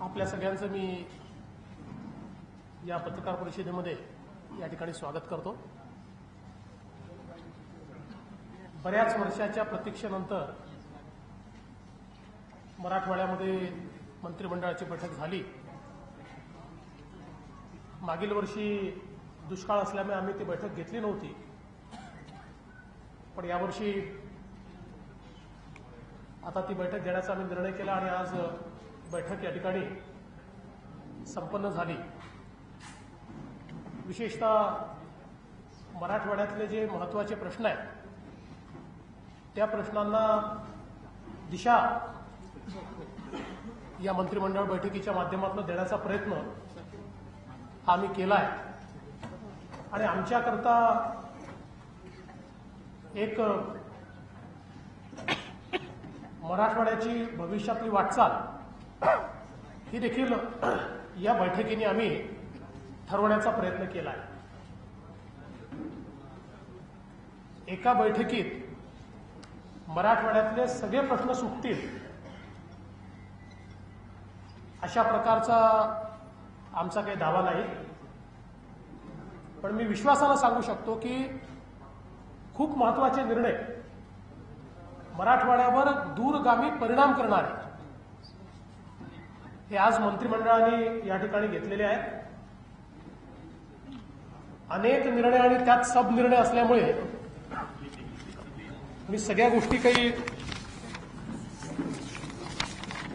आपल्या सगळ्यांचं मी या पत्रकार परिषदेमध्ये या ठिकाणी स्वागत करतो। बऱ्याच वर्षाच्या प्रतीक्षेनंतर मराठवाड्यामध्ये मंत्रिमंडळाची बैठक झाली। मागील वर्षी दुष्काळ असल्यामुळे आम्ही ती बैठक घेतली नव्हती, पण यावर्षी आता ती बैठक घेण्याचा आम्ही निर्णय केला आणि आज बैठक या ठिकाणी संपन्न झाली। विशेषतः मराठवाड्यातले जे महत्त्वाचे प्रश्न आहेत त्या प्रश्नांना दिशा या मंत्रिमंडळ बैठकीच्या माध्यमातून देण्याचा प्रयत्न हा आम्ही केला आहे आणि आमच्याकरता एक मराठवाड्याची भविष्यातली वाटचाल ही देखील या बैठकीने आम्ही ठरवण्याचा प्रयत्न केला आहे। एका बैठकीत मराठवाड्यातले सगळे प्रश्न सुटतील अशा प्रकारचा आमचा काही दावा नाही, पण मी विश्वासानं सांगू शकतो की खूप महत्त्वाचे निर्णय मराठवाड्यावर दूरगामी परिणाम करणारे हे आज मंत्रिमंडळाने या ठिकाणी घेतलेले आहेत। अनेक निर्णय आणि त्यात सब निर्णय असल्यामुळे मी सगळ्या गोष्टी काही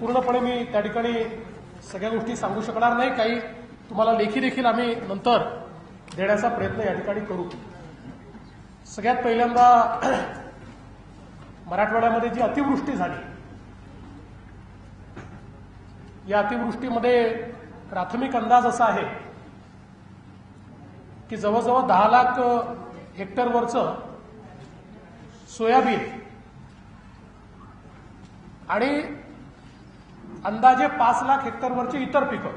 पूर्णपणे मी त्या ठिकाणी सगळ्या गोष्टी सांगू शकणार नाही। काही तुम्हाला लेखी देखील आम्ही नंतर देण्याचा प्रयत्न या ठिकाणी करू। सगळ्यात पहिल्यांदा मराठवाड्यामध्ये जी अतिवृष्टी झाली, या अतिवृष्टीमध्ये प्राथमिक अंदाज असा आहे की जवळजवळ 10 लाख हेक्टरवरचं सोयाबीन आणि अंदाजे 5 लाख हेक्टरवरची इतर पिकं,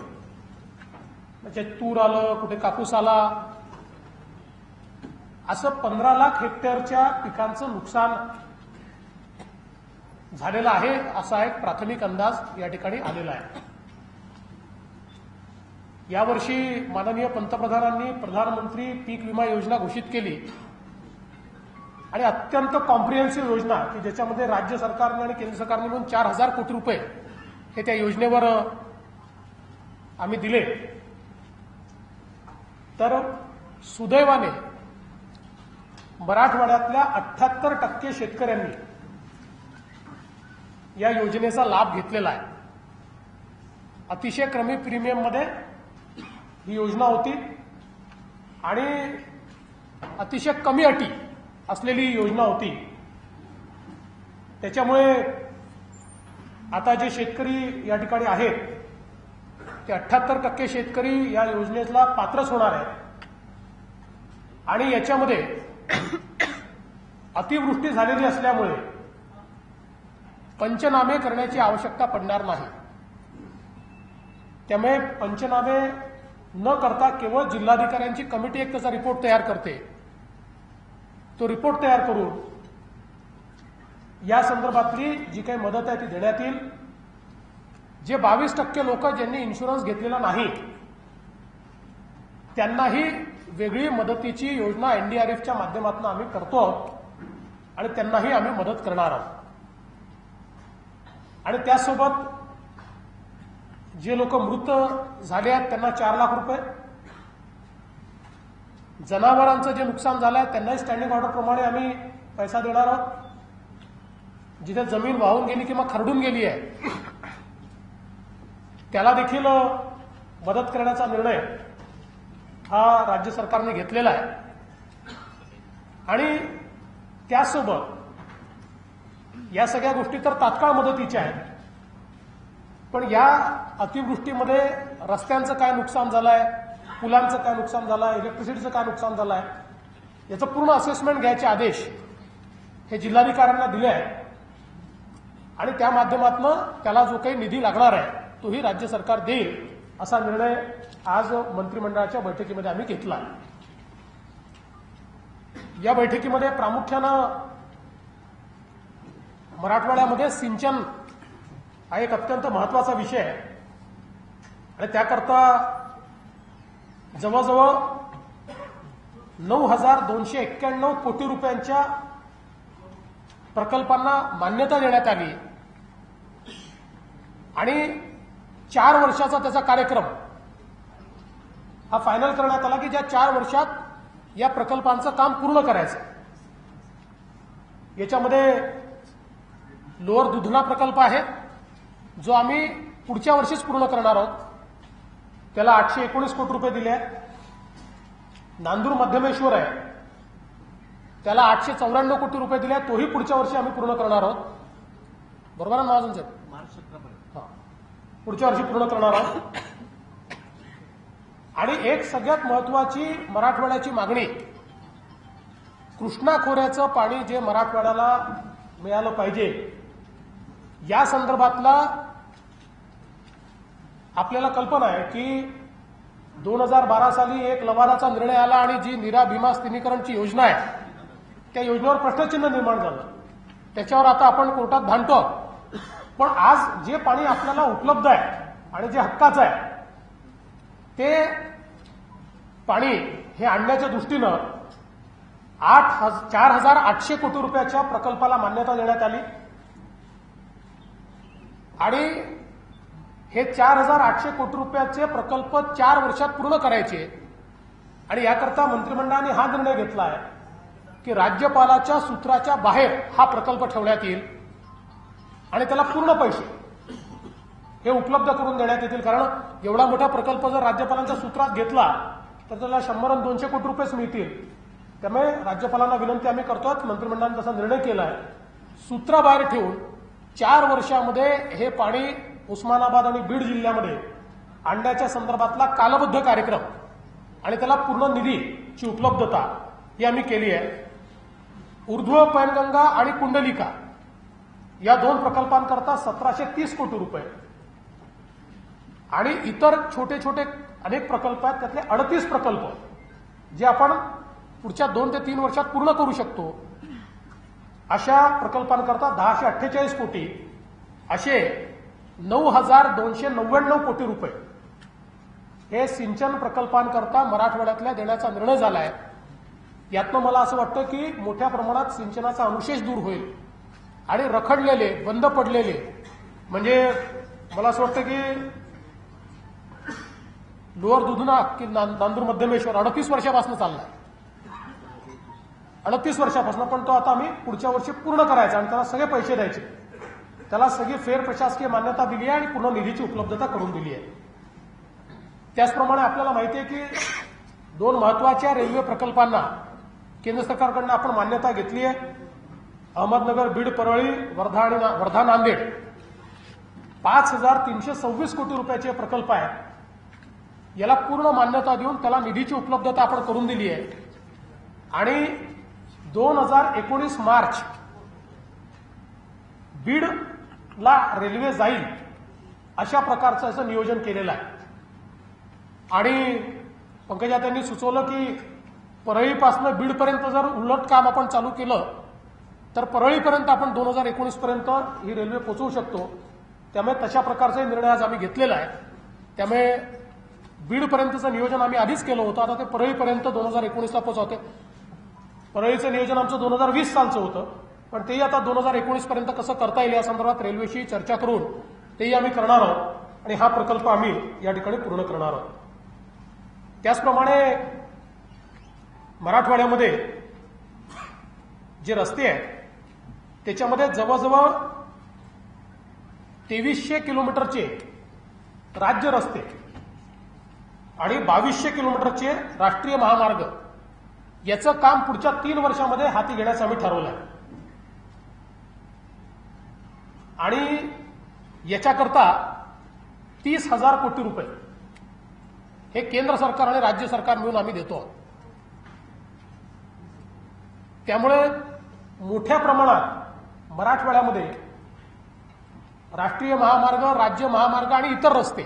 म्हणजे तूर आलं, कुठे कापूस आला, असं 15 लाख हेक्टरच्या पिकांचं नुकसान झालेला आहे असा एक प्राथमिक अंदाज या ठिकाणी आलेला आहे। यावर्षी माननीय पंतप्रधानांनी प्रधानमंत्री पीक विमा योजना घोषित केली आणि अत्यंत कॉम्प्रिहेन्सिव्ह योजना की ज्याच्यामध्ये राज्य सरकारने आणि केंद्र सरकारने मिळून 4000 कोटी रुपये हे त्या योजनेवर आम्ही दिले। तर सुदैवाने मराठवाड्यातल्या 78% शेतकऱ्यांनी या योजनेचा लाभ घेतलेला आहे। अतिशय कमी प्रीमियममध्ये ही योजना होती आणि अतिशय कमी अटी असलेली योजना होती। त्याच्यामुळे आता जे शेतकरी या ठिकाणी आहेत ते 78% शेतकरी या योजनेला पात्रच होणार आहेत आणि याच्यामध्ये अतिवृष्टी झालेली असल्यामुळे पंचनामे करण्याची आवश्यकता पडणार नाही। त्यामुळे पंचनामे न करता केवळ जिल्हाधिकाऱ्यांची कमिटी एक त्याचा रिपोर्ट तयार करते। तो रिपोर्ट तयार करून या संदर्भातली जी काही मदत आहे ती देण्यात येईल। जे 22% लोक ज्यांनी इन्शुरन्स घेतलेला नाही त्यांनाही वेगळी मदतीची योजना एनडीआरएफच्या माध्यमातून आम्ही करतो आणि त्यांनाही आम्ही मदत करणार आहोत। आणि त्यासोबत जे लोक मृत झाले आहेत त्यांना 4 लाख रुपये, जनावरांचं जे नुकसान झालं आहे त्यांनाही स्टँडिंग ऑर्डर प्रमाणे आम्ही पैसा देणार आहोत। जिथे जमीन वाहून गेली किंवा खरडून गेली आहे त्याला देखील मदत करण्याचा निर्णय हा राज्य सरकारने घेतलेला आहे। आणि त्यासोबत या सगळ्या गोष्टी तर तात्काळ मदतीच्या आहेत, पण या अतिवृष्टीमध्ये रस्त्यांचं काय नुकसान झालं आहे, पुलांचं काय नुकसान झालं आहे, इलेक्ट्रिसिटीचं काय नुकसान झालं आहे, याचं पूर्ण असेसमेंट घ्यायचे आदेश हे जिल्हाधिकाऱ्यांना दिले आहेत आणि त्या माध्यमातून त्याला जो काही निधी लागणार आहे तोही राज्य सरकार देईल असा निर्णय आज मंत्रिमंडळाच्या बैठकीमध्ये आम्ही घेतला। या बैठकीमध्ये प्रामुख्यानं मराठवाड्यामध्ये सिंचन हा एक अत्यंत महत्त्वाचा विषय आहे आणि त्याकरता जवळजवळ 9,291 कोटी रुपयांच्या प्रकल्पांना मान्यता देण्यात आली आणि 4 वर्षाचा त्याचा कार्यक्रम हा फायनल करण्यात आला की ज्या 4 वर्षात या प्रकल्पांचं काम पूर्ण करायचं. याच्यामध्ये लोअर दुधना प्रकल्प आहे जो आम्ही पुढच्या वर्षीच पूर्ण करणार आहोत. त्याला 819 कोटी रुपये दिले आहेत. नांदूर मध्यमेश्वर आहे त्याला 894 कोटी रुपये दिले आहेत. तोही पुढच्या वर्षी आम्ही पूर्ण करणार आहोत. बरोबर आहे महाजन साहेब? पुढच्या वर्षी पूर्ण करणार आहोत. आणि एक सगळ्यात महत्वाची मराठवाड्याची मागणी, कृष्णा खोऱ्याचं पाणी जे मराठवाड्याला मिळालं पाहिजे या संदर्भातला आपल्याला कल्पना आहे की 2012 साली एक लवादाचा निर्णय आला आणि जी नीरा भीमा स्थिनीकरणची योजना आहे त्या योजनेवर प्रश्नचिन्ह निर्माण झालं. त्याच्यावर आता आपण कोर्टात भांडतो. पण आज जे पाणी आपल्याला उपलब्ध आहे आणि जे हक्काचं आहे ते पाणी हे आणण्याच्या दृष्टीनं 4,800 कोटी रुपयाच्या प्रकल्पाला मान्यता देण्यात आली आणि हे 4,800 कोटी रुपयाचे प्रकल्प 4 वर्षात पूर्ण करायचे. आणि याकरता मंत्रिमंडळाने हा निर्णय घेतला आहे की राज्यपालाच्या सूत्राच्या बाहेर हा प्रकल्प ठेवण्यात येईल आणि त्याला पूर्ण पैसे हे उपलब्ध करून देण्यात येतील. कारण एवढा मोठा प्रकल्प जर राज्यपालांच्या सूत्रात घेतला तर त्याला 100 आणि 200 कोटी रुपयेच मिळतील. त्यामुळे राज्यपालांना विनंती आम्ही करतो, मंत्रिमंडळाने तसा निर्णय केला आहे. सूत्राबाहेर ठेवून 4 वर्षामध्ये हे पाणी उस्मानाबाद आणि बीड जिल्ह्यामध्ये आणण्याच्या संदर्भातला कालबद्ध कार्यक्रम आणि त्याला पूर्ण निधीची उपलब्धता ही आम्ही केली आहे. ऊर्ध्व पैनगंगा आणि कुंडलिका या 2 प्रकल्पांकरता 1,730 कोटी रुपये आणि इतर छोटे छोटे अनेक प्रकल्प आहेत. त्यातले 38 प्रकल्प जे आपण पुढच्या 2 ते 3 वर्षात पूर्ण करू शकतो. अशा प्रकल्पांकरता 1,048 कोटी असे 9,299 कोटी रुपये हे सिंचन प्रकल्पांकरता मराठवाड्यातल्या देण्याचा निर्णय झाला आहे. यातनं मला असं वाटतं की मोठ्या प्रमाणात सिंचनाचा अनुशेष दूर होईल आणि रखडलेले बंद पडलेले म्हणजे मला असं वाटतं की लोअर दुधना की नांदूर मध्यमेश्वर 38 वर्षापासून चाललाय. 38 वर्षापासून, पण तो आता आम्ही पुढच्या वर्षी पूर्ण करायचा आणि त्याला सगळे पैसे द्यायचे. त्याला सगळी फेर प्रशासकीय मान्यता दिली आहे आणि पूर्ण निधीची उपलब्धता करून दिली आहे. त्याचप्रमाणे आपल्याला माहिती आहे की 2 महत्वाच्या रेल्वे प्रकल्पांना केंद्र सरकारकडून आपण मान्यता घेतली आहे. अहमदनगर बीड परळी वर्धा नांदेड 5,326 कोटी रुपयाचे प्रकल्प आहेत. याला पूर्ण मान्यता देऊन त्याला निधीची उपलब्धता आपण करून दिली आहे आणि 2019 मार्च बीडला रेल्वे जाईल अशा प्रकारचं असं नियोजन केलेलं आहे. आणि पंकजा त्यांनी सुचवलं की परळीपासून बीडपर्यंत जर उलट काम आपण चालू केलं तर परळीपर्यंत आपण 2019 पर्यंत ही रेल्वे पोहोचवू शकतो. त्यामुळे तशा प्रकारचा निर्णय आज आम्ही घेतलेला आहे. त्यामुळे बीडपर्यंतचं नियोजन आम्ही आधीच केलं होतं. आता ते परळीपर्यंत 2019ला पोहोचवते. परळीचं नियोजन आमचं 2020 सालचं होतं, पण तेही आता 2019 पर्यंत कसं करता येईल या संदर्भात रेल्वेशी चर्चा करून तेही आम्ही करणार आहोत आणि हा प्रकल्प आम्ही या ठिकाणी पूर्ण करणार आहोत. त्याचप्रमाणे मराठवाड्यामध्ये जे रस्ते आहेत त्याच्यामध्ये जवळजवळ 2300 किलोमीटरचे राज्य रस्ते आणि 2200 किलोमीटरचे राष्ट्रीय महामार्ग याचं काम पुढच्या 3 वर्षामध्ये हाती घेण्याचं आम्ही ठरवलं आहे. आणि याच्याकरता 30,000 कोटी रुपये हे केंद्र सरकार आणि राज्य सरकार मिळून आम्ही देतो. त्यामुळे मोठ्या प्रमाणात मराठवाड्यामध्ये राष्ट्रीय महामार्ग, राज्य महामार्ग आणि इतर रस्ते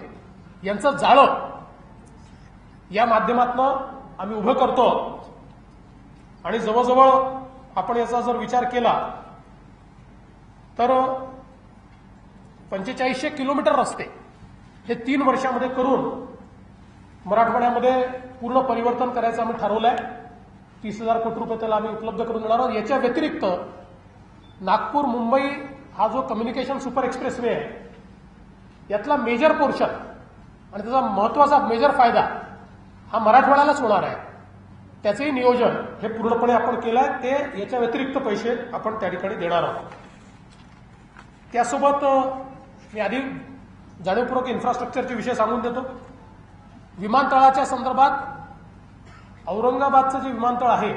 यांचं जाळं या माध्यमातून आम्ही उभं करतो. आणि जवळजवळ आपण याचा जर विचार केला तर 4500 किलोमीटर रस्ते हे 3 वर्षामध्ये करून मराठवाड्यामध्ये पूर्ण परिवर्तन करायचं आम्ही ठरवलंय. 30,000 कोटी रुपये त्याला आम्ही उपलब्ध करून देणार आहोत. याच्या व्यतिरिक्त नागपूर मुंबई हा जो कम्युनिकेशन सुपर एक्सप्रेसवे आहे यातला मेजर पोर्शन आणि त्याचा महत्वाचा मेजर फायदा हा मराठवाड्यालाच होणार आहे. त्याचंही नियोजन हे पूर्णपणे आपण केलं आहे. ते याच्या व्यतिरिक्त पैसे आपण त्या ठिकाणी देणार आहोत. त्यासोबत मी आधी जाणीवपूर्वक इन्फ्रास्ट्रक्चरचे विषय सांगून देतो. विमानतळाच्या संदर्भात औरंगाबादचं जे विमानतळ आहे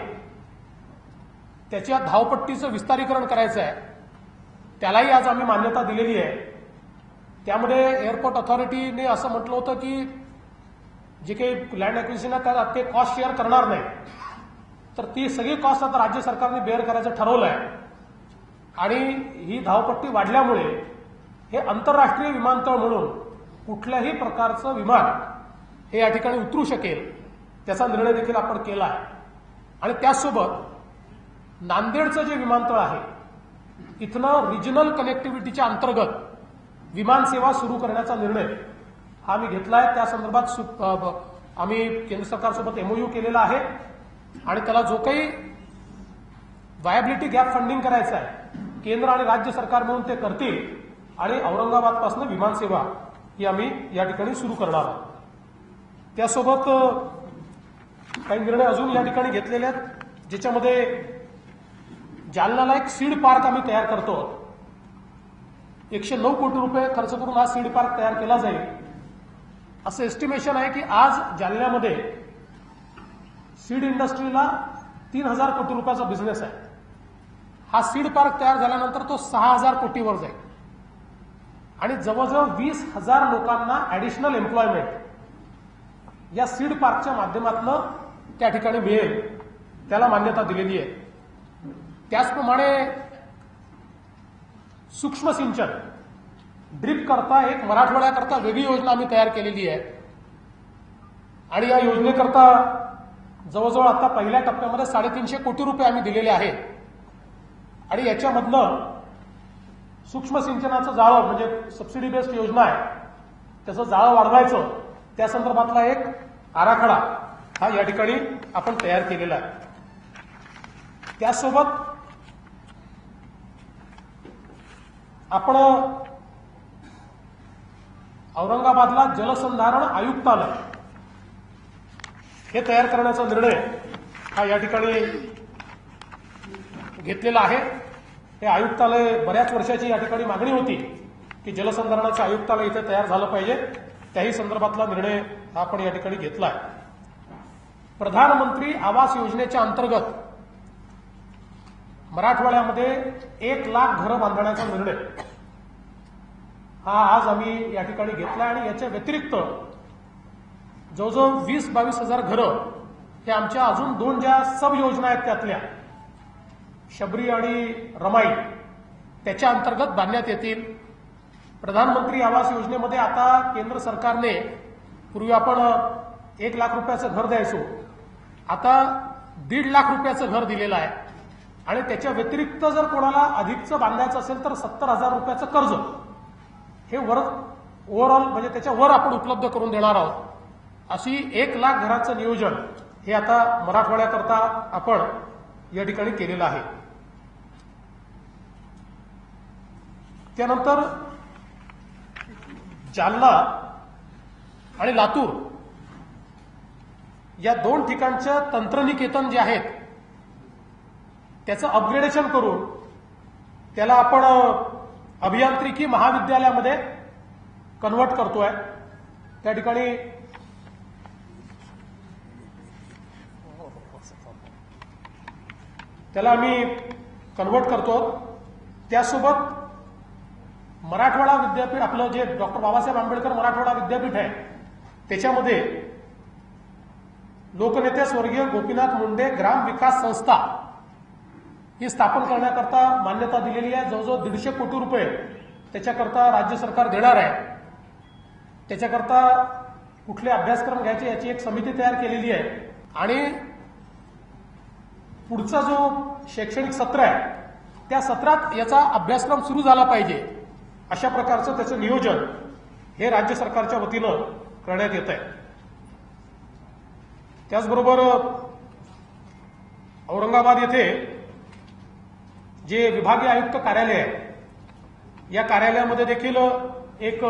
त्याच्या धावपट्टीचं विस्तारीकरण करायचं आहे. त्यालाही आज आम्ही मान्यता दिलेली आहे. त्यामध्ये एअरपोर्ट अथॉरिटीने असं म्हटलं होतं की जे काही लँड ॲक्विजिशन आहे त्यात ते कॉस्ट शेअर करणार नाही. तर ती सगळी कॉस्ट आता राज्य सरकारने बेअर करायचं ठरवलं आहे. आणि ही धावपट्टी वाढल्यामुळे हे आंतरराष्ट्रीय विमानतळ म्हणून कुठल्याही प्रकारचं विमान हे या ठिकाणी उतरू शकेल त्याचा निर्णय देखील आपण केला आहे. आणि त्याचसोबत नांदेडचं जे विमानतळ आहे इथनं रिजनल कनेक्टिव्हिटीच्या अंतर्गत विमानसेवा सुरू करण्याचा निर्णय हा आम्ही घेतला आहे. त्या संदर्भात आम्ही केंद्र सरकारसोबत एमओयू केलेला आहे आणि त्याला जो काही वायबिलिटी गॅप फंडिंग करायचं आहे केंद्र आणि राज्य सरकार मिळून ते करतील आणि औरंगाबादपासून विमानसेवा ही आम्ही या ठिकाणी सुरू करणार आहोत. त्यासोबत काही निर्णय अजून या ठिकाणी घेतलेले आहेत ज्याच्यामध्ये जालन्याला एक सीड पार्क आम्ही तयार करतो. 109 कोटी रुपये खर्च करून हा सीड पार्क तयार केला जाईल. असं एस्टिमेशन आहे की आज जालन्यामध्ये सीड इंडस्ट्रीला 3,000 कोटी रुपयाचा बिझनेस आहे. हा सीड पार्क तयार झाल्यानंतर तो 6,000 कोटीवर जाईल आणि जवळजवळ 20,000 लोकांना ऍडिशनल एम्प्लॉयमेंट या सीड पार्कच्या माध्यमातून त्या ठिकाणी मिळेल. त्याला मान्यता दिलेली आहे. त्याचप्रमाणे सूक्ष्म सिंचन ड्रिप करता एक मराठवाड्याकरता वेगळी योजना आम्ही तयार केलेली आहे आणि या योजनेकरता जवळजवळ आता पहिल्या टप्प्यामध्ये 350 कोटी रुपये आम्ही दिलेले आहेत. आणि याच्यामधनं सूक्ष्म सिंचनाचं जाळं म्हणजे सबसिडी बेस्ड योजना आहे त्याचं जाळं वाढवायचं त्या संदर्भातला एक आराखडा हा या ठिकाणी आपण तयार केलेला आहे. त्यासोबत आपण औरंगाबादला जलसंधारण आयुक्तालय हे तयार करण्याचा निर्णय हा या ठिकाणी घेतलेला आहे. हे आयुक्तालय बऱ्याच वर्षाची या ठिकाणी मागणी होती की जलसंधारणाचं आयुक्तालय इथे तयार झालं पाहिजे. त्याही संदर्भातला निर्णय हा आपण या ठिकाणी घेतला आहे. प्रधानमंत्री आवास योजनेच्या अंतर्गत मराठवाड्यामध्ये 1 लाख घरं बांधण्याचा निर्णय हा आज आम्ही या ठिकाणी घेतला आणि याच्या व्यतिरिक्त जवळजवळ 20-22 हजार घरं हे आमच्या अजून 2 ज्या सब योजना आहेत त्यातल्या शबरी आणि रमाई त्याच्या अंतर्गत बांधण्यात येतील. प्रधानमंत्री आवास योजनेमध्ये आता केंद्र सरकारने पूर्वी आपण 1 लाख रुपयाचं घर द्यायचो आता 1.5 लाख रुपयाचं घर दिलेलं आहे आणि त्याच्या व्यतिरिक्त जर कोणाला अधिकचं बांधायचं असेल तर 70,000 रुपयाचं कर्ज हे ओव्हरऑल म्हणजे त्याच्या वर आपण उपलब्ध करून देणार आहोत. अशी 1 लाख घराचं नियोजन हे आता मराठवाड्याकरता आपण या ठिकाणी केलेलं आहे. त्यानंतर जालना आणि लातूर या 2 ठिकाणच्या तंत्रनिकेतन जे आहेत त्याचं अपग्रेडेशन करून त्याला आपण अभियांत्रिकी महाविद्यालयामध्ये कन्व्हर्ट करतोय. त्या ठिकाणी त्याला आम्ही कन्व्हर्ट करतो. त्यासोबत मराठवाडा विद्यापीठ आपलं जे डॉक्टर बाबासाहेब आंबेडकर मराठवाडा विद्यापीठ आहे त्याच्यामध्ये लोकनेते स्वर्गीय गोपीनाथ मुंडे ग्राम विकास संस्था ही स्थापन करण्याकरता मान्यता दिलेली आहे. जवळजवळ 150 कोटी रुपये त्याच्याकरता राज्य सरकार देणार आहे. त्याच्याकरता कुठले अभ्यासक्रम घ्यायचे याची एक समिती तयार केलेली आहे आणि पुढचा जो शैक्षणिक सत्र आहे त्या सत्रात याचा अभ्यासक्रम सुरू झाला पाहिजे अशा प्रकारचं त्याचं नियोजन हे राज्य सरकारच्या वतीनं करण्यात येत आहे. त्याचबरोबर औरंगाबाद येथे जे विभागीय आयुक्त कार्यालय आहे, या कार्यालयामध्ये देखील एक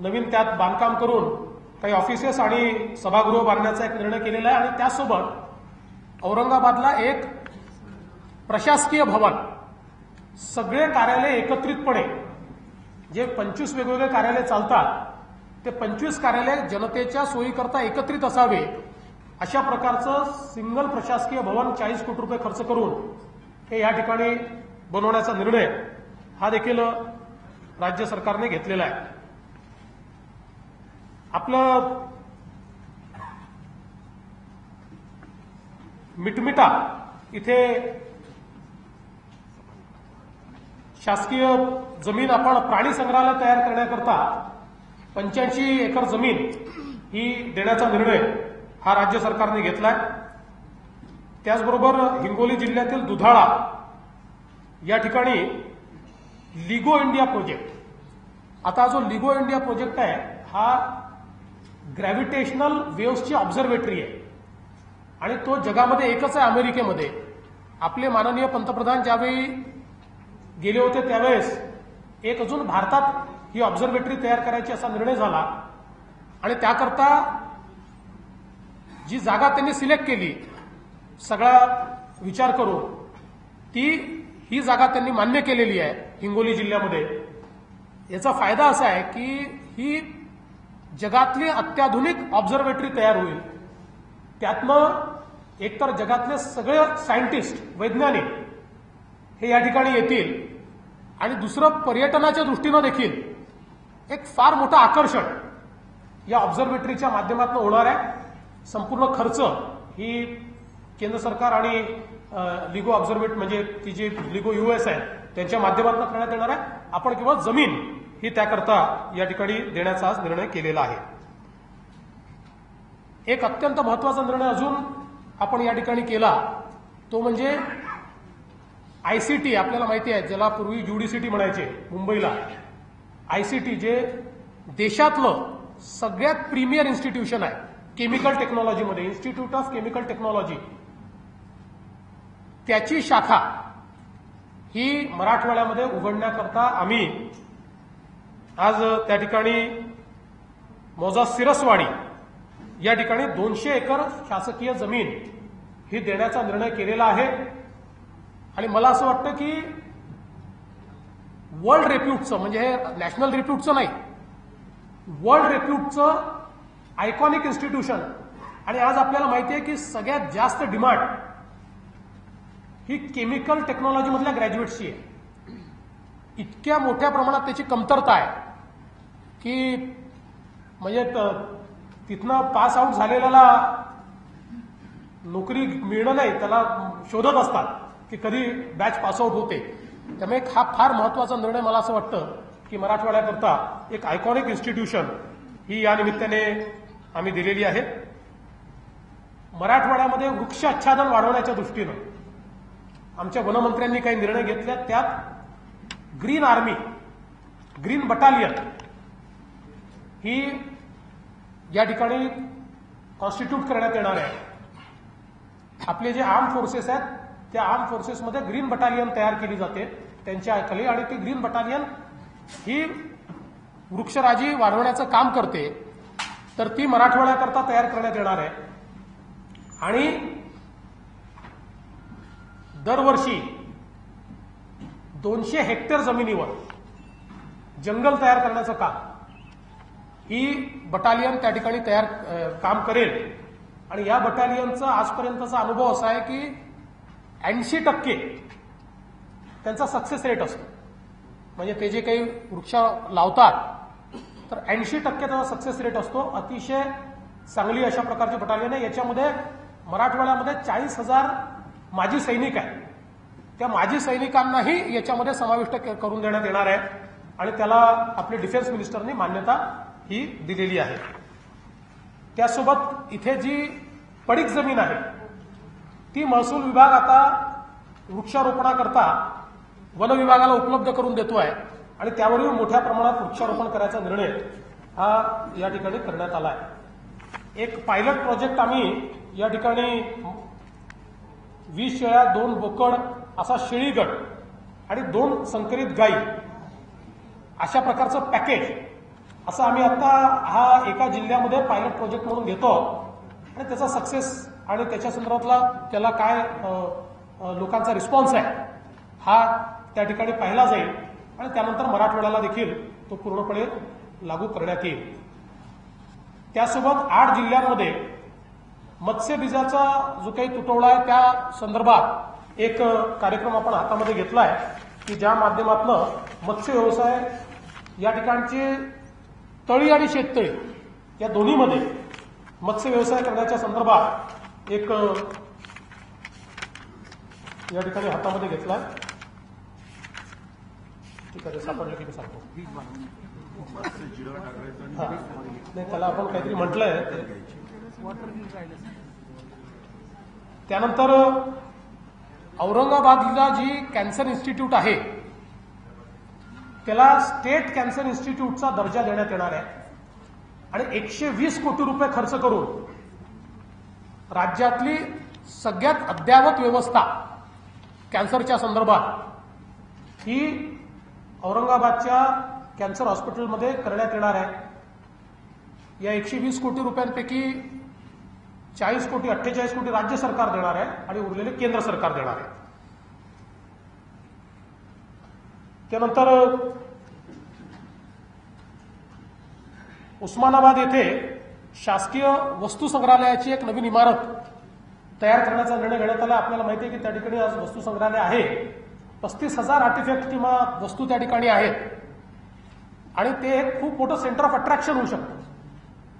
नवीन त्यात बांधकाम करून काही ऑफिसेस आणि सभागृह बांधण्याचा एक निर्णय केलेला आहे. आणि त्यासोबत औरंगाबादला एक प्रशासकीय भवन, सगळे कार्यालय एकत्रितपणे, जे 25 वेगवेगळे कार्यालय चालतात ते 25 कार्यालय जनतेच्या सोयीकरता एकत्रित असावे, अशा प्रकारचं सिंगल प्रशासकीय भवन 40 कोटी रुपये खर्च करून हे या ठिकाणी बनवण्याचा निर्णय हा देखील राज्य सरकारने घेतलेला आहे. आपलं मिटमिटा इथे शासकीय जमीन आपण प्राणी संग्रहालय तयार करण्याकरता 85 एकर जमीन ही देण्याचा निर्णय हा राज्य सरकारने घेतलाय. त्याचबरोबर हिंगोली जिल्ह्यातील दुधाळा या ठिकाणी लिगो इंडिया प्रोजेक्ट, आता जो लिगो इंडिया प्रोजेक्ट आहे हा ग्रॅव्हिटेशनल वेव्हची ऑब्झर्वेटरी आहे आणि तो जगामध्ये एकच आहे अमेरिकेमध्ये. आपले माननीय पंतप्रधान ज्यावेळी गेले होते त्यावेळेस एक अजून भारतात ही ऑब्झर्वेटरी तयार करायची असा निर्णय झाला आणि त्याकरता जी जागा त्यांनी सिलेक्ट केली सगळा विचार करून, ही जागा त्यांनी मान्य केलेली आहे हिंगोली जिल्ह्यामध्ये. याचा फायदा असा आहे की ही जगातली अत्याधुनिक ऑब्झर्वेटरी तयार होईल. त्यातनं एकतर जगातले सगळे सायंटिस्ट, वैज्ञानिक हे या ठिकाणी येतील आणि दुसरं पर्यटनाच्या दृष्टीनं देखील एक फार मोठं आकर्षण या ऑब्झर्वेटरीच्या माध्यमातून होणार आहे. संपूर्ण खर्च ही केंद्र सरकार आणि लिगो ऑब्झर्वेटरी म्हणजे ती जी लिगो यूएस आहे त्यांच्या माध्यमातून करण्यात येणार आहे. आपण केवळ जमीन ही त्याकरता या ठिकाणी देण्याचा आज निर्णय केलेला आहे. एक अत्यंत महत्वाचा निर्णय अजून आपण या ठिकाणी केला तो म्हणजे आयसीटी. आपल्याला माहिती आहे ज्याला पूर्वी युडीसीटी म्हणायचे मुंबईला, आयसीटी जे देशातलं सगळ्यात प्रीमियर इन्स्टिट्यूशन आहे केमिकल टेक्नॉलॉजीमध्ये, इन्स्टिट्यूट ऑफ केमिकल टेक्नॉलॉजी, त्याची शाखा ही मराठवाड्यामध्ये उघडण्याकरता आम्ही आज त्या ठिकाणी मौजा सिरसवाडी या ठिकाणी 200 एकर शासकीय जमीन ही देण्याचा निर्णय केलेला आहे. आणि मला असं वाटतं की वर्ल्ड रेप्यूटचं, म्हणजे हे नॅशनल रेप्यूटचं नाही, वर्ल्ड रेप्यूटचं आयकॉनिक इन्स्टिट्यूशन. आणि आज आपल्याला माहिती आहे की सगळ्यात जास्त डिमांड ही केमिकल टेक्नॉलॉजीमधल्या ग्रॅज्युएट्सची आहे. इतक्या मोठ्या प्रमाणात त्याची कमतरता आहे की म्हणजे तिथनं पास आउट झालेल्याला नोकरी मिळणं नाही, त्याला शोधत असतात की कधी बॅच पासआउट होते. त्यामुळे हा फार महत्वाचा निर्णय मला असं वाटतं की मराठवाड्याकरता एक आयकॉनिक इन्स्टिट्यूशन ही या निमित्ताने आम्ही दिलेली आहे. मराठवाड्यामध्ये वृक्ष आच्छादन वाढवण्याच्या दृष्टीनं आमच्या वनमंत्र्यांनी काही निर्णय घेतले. त्यात ग्रीन आर्मी, ग्रीन बटालियन ही या ठिकाणी कॉन्स्टिट्यूट करण्यात येणार आहे. आपले जे आर्म फोर्सेस आहेत त्या आर्म फोर्सेसमध्ये ग्रीन बटालियन तयार केली जाते त्यांच्या खाली, आणि ती ग्रीन बटालियन ही वृक्षराजी वाढवण्याचं काम करते. तर ती मराठवाड्याकरता तयार करण्यात येणार आहे. आणि दरवर्षी 200 हेक्टर जमिनीवर जंगल तयार करण्याचं काम ही बटालियन त्या ठिकाणी काम करेल. आणि या बटालियनचा आजपर्यंतचा अनुभव असा आहे की 80% त्यांचा सक्सेस रेट असतो. म्हणजे ते जे काही वृक्ष लावतात तर 80% त्याचा सक्सेस रेट असतो. अतिशय चांगली अशा प्रकारची बटालियन आहे. याच्यामध्ये मराठवाड्यामध्ये 40,000 माजी सैनिक आहेत. त्या माजी सैनिकांनाही याच्यामध्ये समाविष्ट करून देण्यात येणार आहे आणि त्याला आपले डिफेन्स मिनिस्टरनी मान्यता ही दिलेली आहे. त्यासोबत इथे जी पडीक जमीन आहे ती महसूल विभाग आता वृक्षारोपणाकरता वन विभागाला उपलब्ध करून देतो आहे. आणि त्यावरही मोठ्या प्रमाणात वृक्षारोपण करायचा निर्णय हा या ठिकाणी करण्यात आला आहे। एक पायलट प्रोजेक्ट आम्ही या ठिकाणी 20 शेळ्या, 2 बोकड असा शेळी गट आणि 2 संकरित गायी अशा प्रकारचं पॅकेज असं आम्ही आता हा एका जिल्ह्यामध्ये पायलट प्रोजेक्ट म्हणून घेतो आणि त्याचा सक्सेस आणि त्याच्या संदर्भातला त्याला काय लोकांचा रिस्पॉन्स आहे हा त्या ठिकाणी पाहिला जाईल आणि त्यानंतर मराठवाड्याला देखील तो पूर्णपणे लागू करण्यात येईल। त्यासोबत 8 जिल्ह्यांमध्ये मत्स्यबीजाचा जो काही तुटवडा आहे त्या संदर्भात एक कार्यक्रम आपण हातामध्ये घेतला आहे की ज्या माध्यमातून मत्स्य व्यवसाय या ठिकाणचे तळी आणि शेततळी या दोन्हीमध्ये मत्स्य व्यवसाय करण्याच्या संदर्भात एक या ठिकाणी हातामध्ये घेतला आहे। ठीक आहे, सापडलं की मी सांगतो। नाही, त्याला आपण काहीतरी म्हटलंय। त्यानंतर औरंगाबादला जी कॅन्सर इन्स्टिट्यूट आहे त्याला स्टेट कॅन्सर इन्स्टिट्यूटचा दर्जा देण्यात येणार आहे आणि 120 कोटी रुपये खर्च करून राज्यातली सगळ्यात अद्ययावत व्यवस्था कॅन्सरच्या संदर्भात ही औरंगाबादच्या कॅन्सर हॉस्पिटलमध्ये करण्यात येणार आहे। या 120 कोटी रुपयांपैकी 40 कोटी 48 कोटी राज्य सरकार देणार आहे आणि उरलेले केंद्र सरकार देणार आहे। त्यानंतर उस्मानाबाद येथे शासकीय वस्तू संग्रहालयाची एक नवीन इमारत तयार करण्याचा निर्णय घेण्यात आला। आपल्याला माहिती आहे की त्या ठिकाणी आज वस्तू संग्रहालय आहे। 35,000 आर्टिफॅक्ट किंवा वस्तू त्या ठिकाणी आहेत आणि ते एक खूप मोठं सेंटर ऑफ अट्रॅक्शन होऊ शकतं।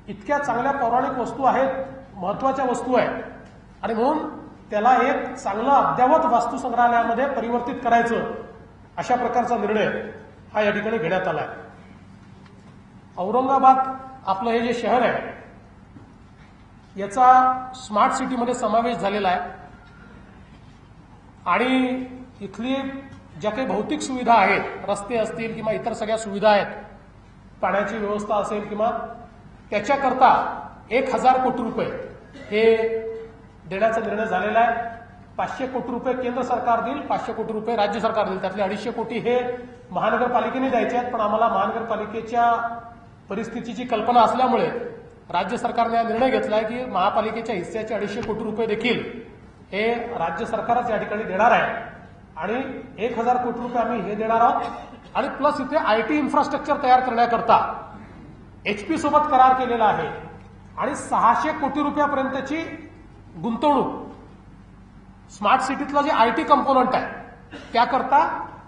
इतक्या चांगल्या पौराणिक वस्तू आहेत, महत्वाच्या वस्तू आहेत आणि म्हणून त्याला एक चांगलं अद्ययावत वास्तू संग्रहालयामध्ये परिवर्तित करायचं अशा प्रकारचा निर्णय हा या ठिकाणी घेण्यात आला आहे। औरंगाबाद आपलं हे जे शहर आहे याचा स्मार्ट सिटीमध्ये समावेश झालेला आहे आणि इथली ज्या काही भौतिक सुविधा आहेत, रस्ते असतील किंवा इतर सगळ्या सुविधा आहेत, पाण्याची व्यवस्था असेल किंवा त्याच्याकरता 1,000 कोटी रुपये हे देण्याचा निर्णय झालेला आहे। 500 कोटी रुपये केंद्र सरकार देईल, 500 कोटी रुपये राज्य सरकार देईल। त्यातले 250 कोटी हे महानगरपालिकेने द्यायचे आहेत, पण आम्हाला महानगरपालिकेच्या परिस्थितीची कल्पना असल्यामुळे राज्य सरकारने हा निर्णय घेतला आहे की महापालिकेच्या हिस्स्याचे 250 कोटी रुपये देखील हे राज्य सरकारच या ठिकाणी देणार आहे आणि 1,000 कोटी रुपये आम्ही हे देणार आहोत आणि प्लस इथे आयटी इन्फ्रास्ट्रक्चर तयार करण्याकरता HP सोबत करार केलेला आहे आणि 600 कोटी रुपयापर्यंतची गुंतवणूक स्मार्ट सिटीतला जे आयटी कंपोनंट आहे त्याकरता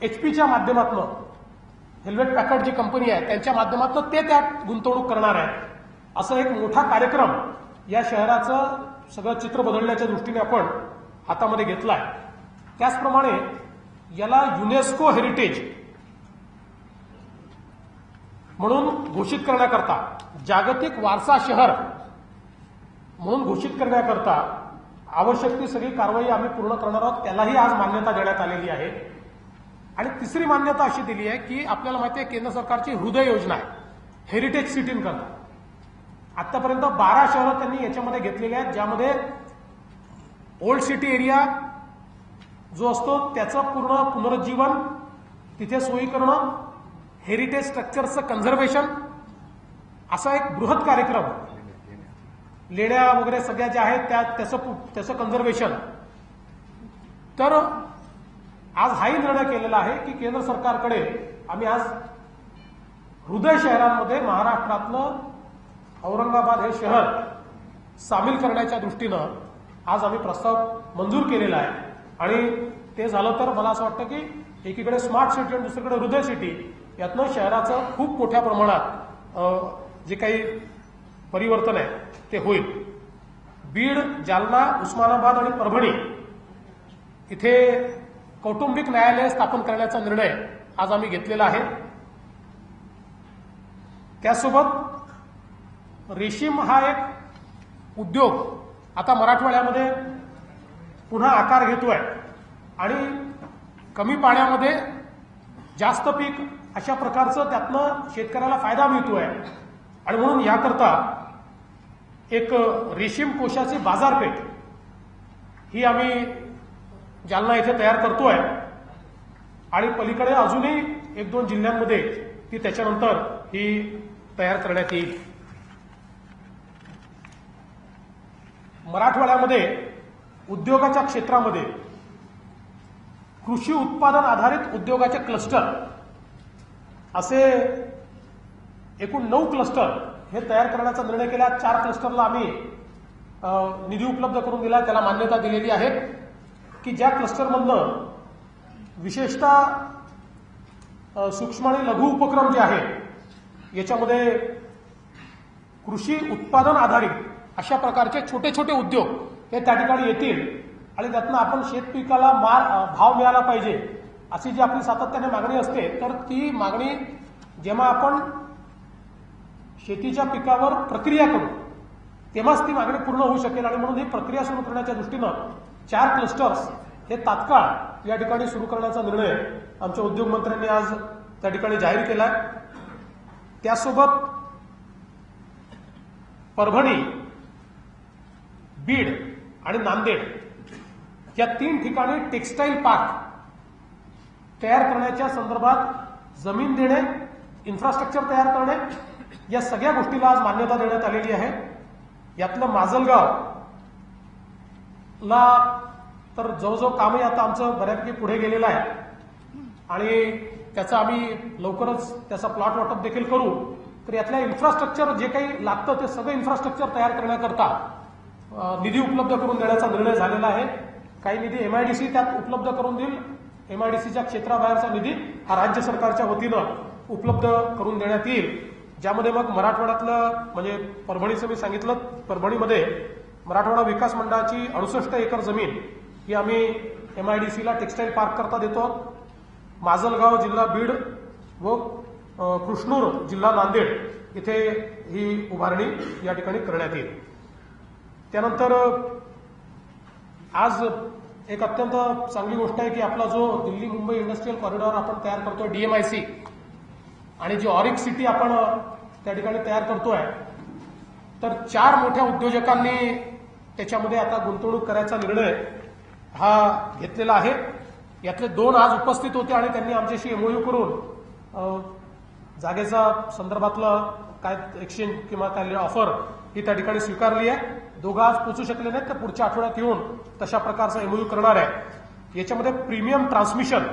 HPच्या माध्यमातून हेल्मेट पॅकर्ड जी कंपनी आहे त्यांच्या माध्यमातून ते त्यात गुंतवणूक करणार आहे। असं एक मोठा कार्यक्रम या शहराचं सगळं चित्र बदलण्याच्या दृष्टीने आपण हातामध्ये घेतला आहे। त्याचप्रमाणे याला युनेस्को हेरिटेज म्हणून घोषित करण्याकरता, जागतिक वारसा शहर म्हणून घोषित करण्याकरता आवश्यक ती सगळी कारवाई आम्ही पूर्ण करणार आहोत। त्यालाही आज मान्यता देण्यात आलेली आहे आणि तिसरी मान्यता अशी दिली आहे की आपल्याला माहिती आहे केंद्र सरकारची हृदय योजना आहे हेरिटेज सिटींकरता। आतापर्यंत 12 शहरं त्यांनी याच्यामध्ये घेतलेली आहेत, ज्यामध्ये ओल्ड सिटी एरिया जो असतो त्याचं पूर्ण पुनरुज्जीवन, तिथे सोयी करणं, हेरिटेज स्ट्रक्चरचं कन्झर्वेशन असा एक बृहत कार्यक्रम, लेण्या वगैरे सगळ्या ज्या आहेत त्याचं कन्झर्वेशन। तर आज हाही निर्णय केलेला आहे की केंद्र सरकारकडे आम्ही आज हृदय शहरांमध्ये महाराष्ट्रातलं औरंगाबाद हे शहर सामील करण्याच्या दृष्टीनं आज आम्ही प्रस्ताव मंजूर केलेला आहे आणि ते झालं तर मला असं वाटतं की एकीकडे स्मार्ट सिटी आणि दुसरीकडे हृदय सिटी यातनं शहराचं खूप मोठ्या प्रमाणात जे काही परिवर्तन आहे ते होईल। बीड, जालना, उस्मानाबाद आणि परभणी इथे कौटुंबिक न्यायालय स्थापन करण्याचा निर्णय आज आम्ही घेतलेला आहे। त्यासोबत रेशीम हा एक उद्योग आता मराठवाड्यामध्ये पुन्हा आकार घेतोय आणि कमी पाण्यामध्ये जास्त पीक अशा प्रकारचं त्यातनं शेतकऱ्याला फायदा मिळतोय आणि म्हणून याकरता एक रेशीम कोशाची बाजारपेठ ही आम्ही जालना येथे तयार करतोय आणि पलीकडे अजूनही 1-2 जिल्ह्यांमध्ये ती त्याच्यानंतर ही तयार करण्यात येईल. मराठवाड्यामध्ये उद्योगाच्या क्षेत्रामध्ये कृषी उत्पादन आधारित उद्योगाचे क्लस्टर असे एकूण 9 क्लस्टर हे तयार करण्याचा निर्णय केला. 4 क्लस्टरला आम्ही निधी उपलब्ध करून दिला, त्याला मान्यता दिलेली आहे की ज्या क्लस्टरमधनं विशेषतः सूक्ष्म आणि लघु उपक्रम जे आहेत याच्यामध्ये कृषी उत्पादन आधारित अशा प्रकारचे छोटे छोटे उद्योग हे त्या ठिकाणी येतील आणि त्यातनं आपण शेतपिकाला भाव मिळाला पाहिजे अशी जी आपली सातत्याने मागणी असते, तर ती मागणी जेव्हा आपण शेतीच्या पिकावर प्रक्रिया करू तेव्हाच ती मागणी पूर्ण होऊ शकेल आणि म्हणून ही प्रक्रिया सुरू करण्याच्या दृष्टीनं 4 क्लस्टर्स हे तात्काळ या ठिकाणी सुरू करण्याचा निर्णय आमच्या उद्योगमंत्र्यांनी आज त्या ठिकाणी जाहीर केला आहे. त्यासोबत परभणी, बीड आणि नांदेड या 3 ठिकाणी टेक्सटाईल पार्क तयार करण्याच्या संदर्भात जमीन देणे, इन्फ्रास्ट्रक्चर तयार करणे या सगळ्या गोष्टीला आज मान्यता देण्यात आलेली आहे. यातलं माजलगावला तर जवळजवळ कामही आता आमचं बऱ्यापैकी पुढे गेलेलं आहे आणि त्याचं आम्ही लवकरच त्याचा प्लॉट वाटप देखील करू. तर यातल्या इन्फ्रास्ट्रक्चर जे काही लागतं ते सगळं इन्फ्रास्ट्रक्चर तयार करण्याकरता निधी उपलब्ध करून देण्याचा निर्णय झालेला आहे. काही निधी एमआयडीसी त्यात उपलब्ध करून देईल. एमआयडीसीच्या क्षेत्राबाहेरचा निधी हा राज्य सरकारच्या वतीनं उपलब्ध करून देण्यात येईल, ज्यामध्ये मग मराठवाड्यातलं म्हणजे परभणीचं मी सांगितलं, परभणीमध्ये मराठवाडा विकास मंडळाची 68 एकर जमीन ही आम्ही एमआयडीसीला टेक्सटाईल पार्क करता देतो. माजलगाव जिल्हा बीड व कृष्णूर जिल्हा नांदेड इथे ही उभारणी या ठिकाणी करण्यात येईल. त्यानंतर आज एक अत्यंत चांगली गोष्ट आहे की आपला जो दिल्ली मुंबई इंडस्ट्रियल कॉरिडॉर आपण तयार करतोय डीएमआयसी आणि जी ऑरिक सिटी आपण त्या ठिकाणी तयार करतोय, तर 4 मोठ्या उद्योजकांनी त्याच्यामध्ये आता गुंतवणूक करायचा निर्णय हा घेतलेला आहे. यातले 2 आज उपस्थित होते आणि त्यांनी आमच्याशी एमओयू करून जागेचा संदर्भातलं काय एक्सचेंज किंवा काय ऑफर ही त्या ठिकाणी स्वीकारली आहे. 2 आज पोहोचू शकले नाहीत, तर पुढच्या आठवड्यात येऊन तशा प्रकारचा एमओयू करणार आहे. याच्यामध्ये प्रीमियम ट्रान्समिशन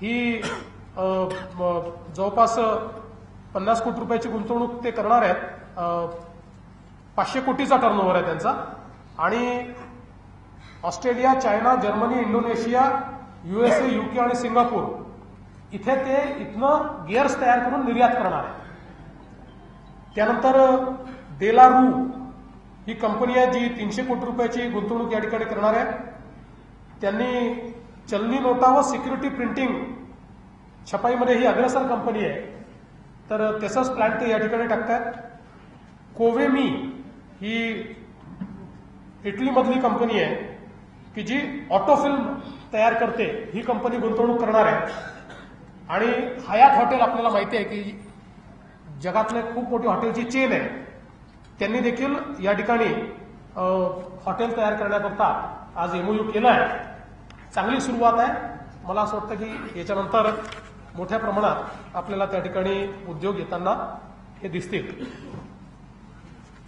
ही जवळपास 50 कोटी रुपयाची गुंतवणूक ते करणार आहेत. 500 कोटीचा टर्नओव्हर आहे त्यांचा आणि Australia, China, Germany, Indonesia, USA, UK आणि सिंगापूर इथे ते इथनं गिअर्स तयार करून निर्यात करणार आहे. त्यानंतर डेलारू ही कंपनी आहे जी 300 कोटी रुपयाची गुंतवणूक या ठिकाणी करणार आहे. त्यांनी चलनी नोटा व सिक्युरिटी प्रिंटिंग छपाईमध्ये ही अग्रेसर कंपनी आहे, तर त्याचाच प्लॅन ते या ठिकाणी टाकतात. कोवेमी ही इटलीमधली कंपनी आहे की जी ऑटोफिल्म तयार करते, ही कंपनी गुंतवणूक करणार आहे. आणि हयात हॉटेल आपल्याला माहिती आहे की जगातले खूप मोठी हॉटेलची चेन आहे, त्यांनी देखील या ठिकाणी हॉटेल तयार करण्याकरता आज एमओयू केला आहे. चांगली सुरुवात आहे. मला असं वाटतं की याच्यानंतर मोठ्या प्रमाणात आपल्याला त्या ठिकाणी उद्योग येताना हे दिसतील.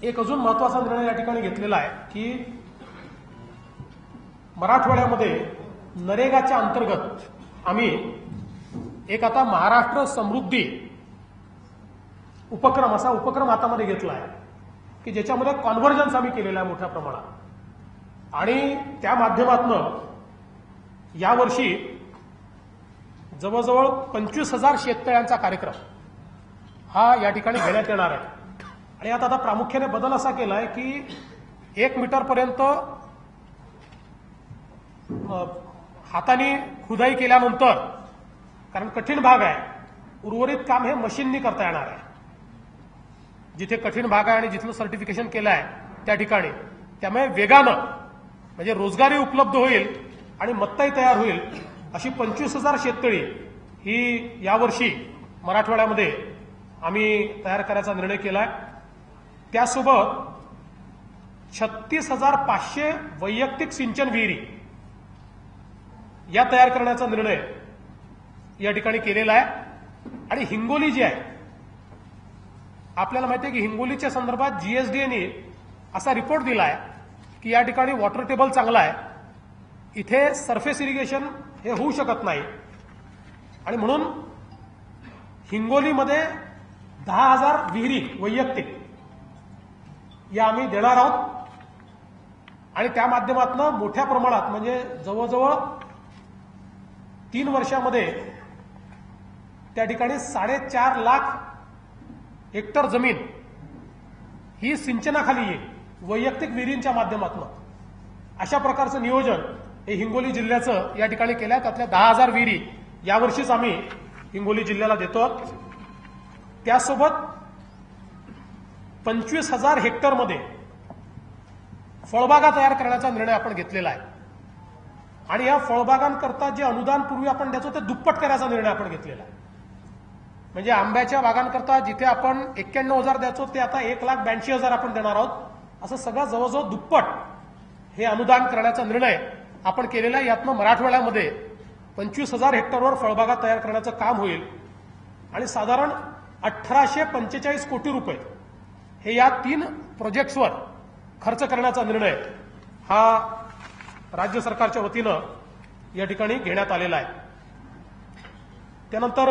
एक अजून महत्वाचा निर्णय या ठिकाणी घेतलेला आहे की मराठवाड्यामध्ये नरेगाच्या अंतर्गत आम्ही एक आता महाराष्ट्र समृद्धी उपक्रम असा उपक्रम हातामध्ये घेतला आहे की ज्याच्यामध्ये कॉन्व्हर्जन्स आम्ही केलेलं आहे मोठ्या प्रमाणात आणि त्या माध्यमातून यावर्षी जवळजवळ 25,000 शेततळ्यांचा कार्यक्रम हा या ठिकाणी घेण्यात येणार आहे. आणि आता प्रामुख्याने बदल असा केलाय की 1 मीटरपर्यंत हाताने खुदाई केल्यानंतर, कारण कठीण भाग आहे, उर्वरित काम हे मशीननी करता येणार आहे. जिथे कठीण भाग आहे आणि जिथलं सर्टिफिकेशन केलं आहे त्या ठिकाणी, त्यामुळे वेगानं म्हणजे रोजगारी उपलब्ध होईल आणि मत्ताही तयार होईल. अशी 25,000 शेततळी ही यावर्षी मराठवाड्यामध्ये आम्ही तयार करायचा निर्णय केलाय। त्यासोबत 36,500 वैयक्तिक सिंचन विहिरी या तयार करण्याचा निर्णय या ठिकाणी केलेला आहे। आणि हिंगोली जी आहे, आपल्याला माहिती आहे की हिंगोलीच्या संदर्भात जीएसडीएने असा रिपोर्ट दिला आहे की या ठिकाणी वॉटर टेबल चांगला आहे, इथे सरफेस इरिगेशन हे होऊ शकत नाही आणि म्हणून हिंगोलीमध्ये 10,000 विहिरी वैयक्तिक या आम्ही देणार आहोत आणि त्या माध्यमातून मोठ्या प्रमाणात म्हणजे जवळजवळ 3 वर्षामध्ये त्या ठिकाणी 4.5 लाख हेक्टर जमीन ही सिंचनाखाली येईल वैयक्तिक विहिरींच्या माध्यमातून। अशा प्रकारचं नियोजन हे हिंगोली जिल्ह्याचं या ठिकाणी केलं आहे। त्यातल्या 10,000 विहिरी यावर्षीच आम्ही हिंगोली जिल्ह्याला देतो। त्यासोबत 25,000 हेक्टरमध्ये फळबागा तयार करण्याचा निर्णय आपण घेतलेला आहे आणि या फळबागांकरता जे अनुदान पूर्वी आपण द्यायचो ते दुप्पट करायचा निर्णय आपण घेतलेला आहे। म्हणजे आंब्याच्या बागांकरता जिथे आपण 91,000 द्यायचो ते आता 1,82,000 आपण देणार आहोत। असं सगळं जवळजवळ दुप्पट हे अनुदान करण्याचा निर्णय आपण केलेला आहे। यातनं मराठवाड्यामध्ये 25,000 हेक्टरवर फळबागा तयार करण्याचं काम होईल आणि साधारण 1,845 कोटी रुपये हे या 3 प्रोजेक्ट्सवर खर्च करण्याचा निर्णय हा राज्य सरकारच्या वतीनं या ठिकाणी घेण्यात आलेला आहे। त्यानंतर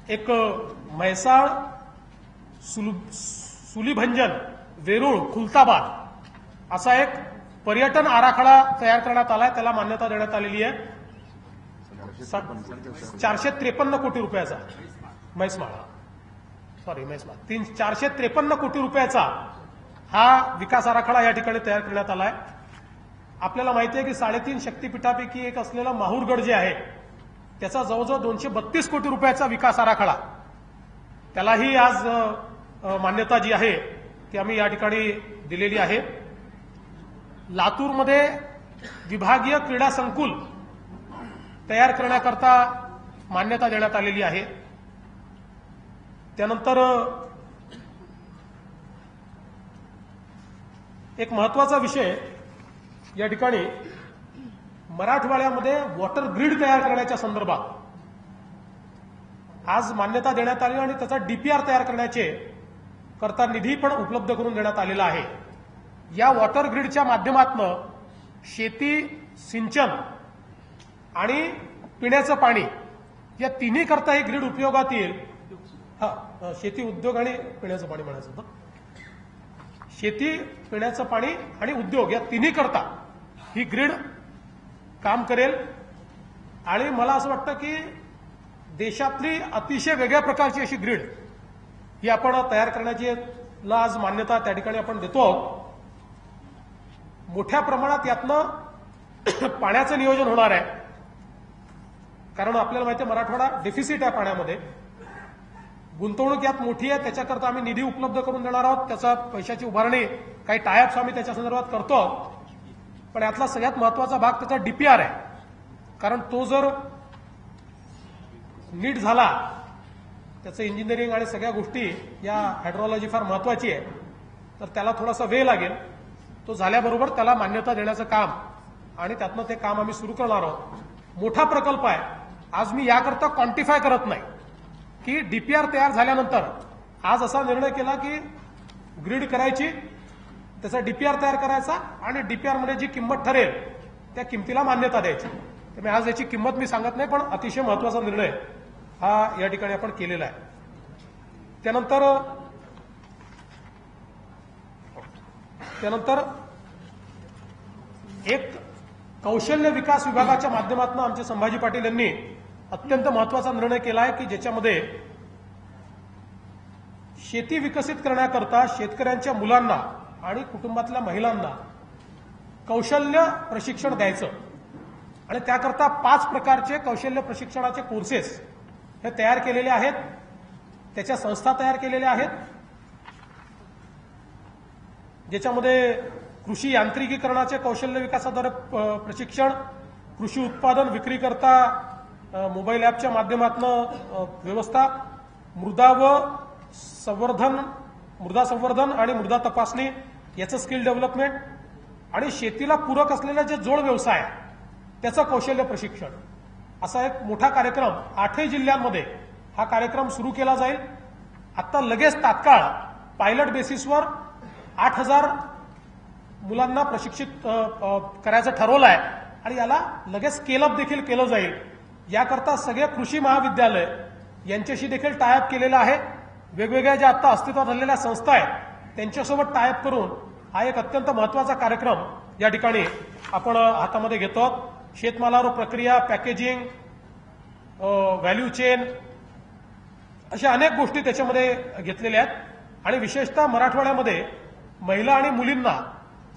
एक म्हैसाळ सुलीभंजन वेरूळ खुलताबाद असा एक पर्यटन आराखडा तयार करण्यात आलाय, त्याला मान्यता देण्यात आलेली आहे 453 कोटी रुपयाचा। म्हैसमाळ 453 कोटी रुपयाचा हा विकास आराखडा या ठिकाणी तयार करण्यात आलाय। आपल्याला माहिती आहे की 3.5 शक्तीपीठापैकी एक असलेला माहूरगड जे आहे त्याचा जवळजवळ 232 कोटी रुपयाचा विकास आराखडा, त्यालाही आज मान्यता जी आहे ती आम्ही या ठिकाणी दिलेली आहे। लातूरमध्ये विभागीय क्रीडा संकुल तयार करण्याकरता मान्यता देण्यात आलेली आहे। त्यानंतर एक महत्वाचा विषय या ठिकाणी मराठवाड्यामध्ये वॉटर ग्रीड तयार करण्याच्या संदर्भात आज मान्यता देण्यात आली आणि त्याचा डीपीआर तयार करण्याचे करता निधी पण उपलब्ध करून देण्यात आलेला आहे। या वॉटर ग्रीडच्या माध्यमातून शेती, सिंचन आणि पिण्याचं पाणी या तिन्ही करता हे ग्रीड उपयोगात येईल। शेती, उद्योग आणि पिण्याचं पाणी म्हणायचं होतं। शेती, पिण्याचं पाणी आणि उद्योग या तिन्ही करता ही ग्रीड काम करेल आणि मला असं वाटतं की देशातली अतिशय वेगळ्या प्रकारची अशी ग्रीड ही आपण तयार करण्याची आज मान्यता त्या ठिकाणी आपण देतो आहोत। मोठ्या प्रमाणात यातनं पाण्याचं नियोजन होणार आहे, कारण आपल्याला माहिती आहे मराठवाडा डेफिसिट आहे पाण्यामध्ये, गुंतवणूक यात मोठी आहे, त्याच्याकरता आम्ही निधी उपलब्ध करून देणार आहोत। त्याचा पैशाची उभारणी काही टायअप्स आम्ही त्याच्या संदर्भात करतो आहोत, पण यातला सगळ्यात महत्वाचा भाग त्याचा डीपीआर आहे, कारण तो जर नीट झाला, त्याचं इंजिनिअरिंग आणि सगळ्या गोष्टी या हायड्रोलॉजी फार महत्वाची आहे, तर त्याला थोडासा वेळ लागेल। तो झाल्याबरोबर त्याला मान्यता देण्याचं काम आणि त्यातनं ते काम आम्ही सुरू करणार आहोत। मोठा प्रकल्प आहे। आज मी याकरता क्वांटिफाय करत नाही की डीपीआर तयार झाल्यानंतर आज असा निर्णय केला की ग्रीड करायची, त्याचा डीपीआर तयार करायचा आणि डीपीआर मध्ये जी किंमत ठरेल त्या किमतीला मान्यता द्यायची। त्यामुळे आज याची किंमत मी सांगत नाही, पण अतिशय महत्वाचा निर्णय हा या ठिकाणी आपण केलेला आहे। त्यानंतर एक कौशल्य विकास विभागाच्या माध्यमातून आमचे संभाजी पाटील यांनी अत्यंत महत्वाचा निर्णय केला आहे की ज्याच्यामध्ये शेती विकसित करण्याकरता शेतकऱ्यांच्या मुलांना आणि कुटुंबातल्या महिलांना कौशल्य प्रशिक्षण द्यायचं आणि त्याकरता 5 प्रकारचे कौशल्य प्रशिक्षणाचे कोर्सेस हे तयार केलेले आहेत, त्याच्या संस्था तयार केलेल्या आहेत, ज्याच्यामध्ये कृषी यांत्रिकीकरणाचे कौशल्य विकासाद्वारे प्रशिक्षण, कृषी उत्पादन विक्रीकरता मोबाईल ॲपच्या माध्यमातून व्यवस्था, मृदा संवर्धन आणि मृदा तपासणी याचं स्किल डेव्हलपमेंट आणि शेतीला पूरक असलेला जे जोड व्यवसाय त्याचं कौशल्य प्रशिक्षण असा एक मोठा कार्यक्रम 8 जिल्ह्यांमध्ये हा कार्यक्रम सुरू केला जाईल. आता लगेच तात्काळ पायलट बेसिसवर 8,000 मुलांना प्रशिक्षित करायचं ठरवलं आहे आणि याला लगेच स्केल अप देखील केलं जाईल. याकरता सगळे कृषी महाविद्यालय यांच्याशी देखील टायअप केलेलं आहे. वेगवेगळ्या ज्या आता अस्तित्वात आलेल्या संस्था आहेत त्यांच्यासोबत टायअप करून हा एक अत्यंत महत्वाचा कार्यक्रम या ठिकाणी आपण हातामध्ये घेतो. शेतमालावर प्रक्रिया, पॅकेजिंग, व्हॅल्यू चेन अशा अनेक गोष्टी त्याच्यामध्ये घेतलेल्या आहेत आणि विशेषतः मराठवाड्यामध्ये महिला आणि मुलींना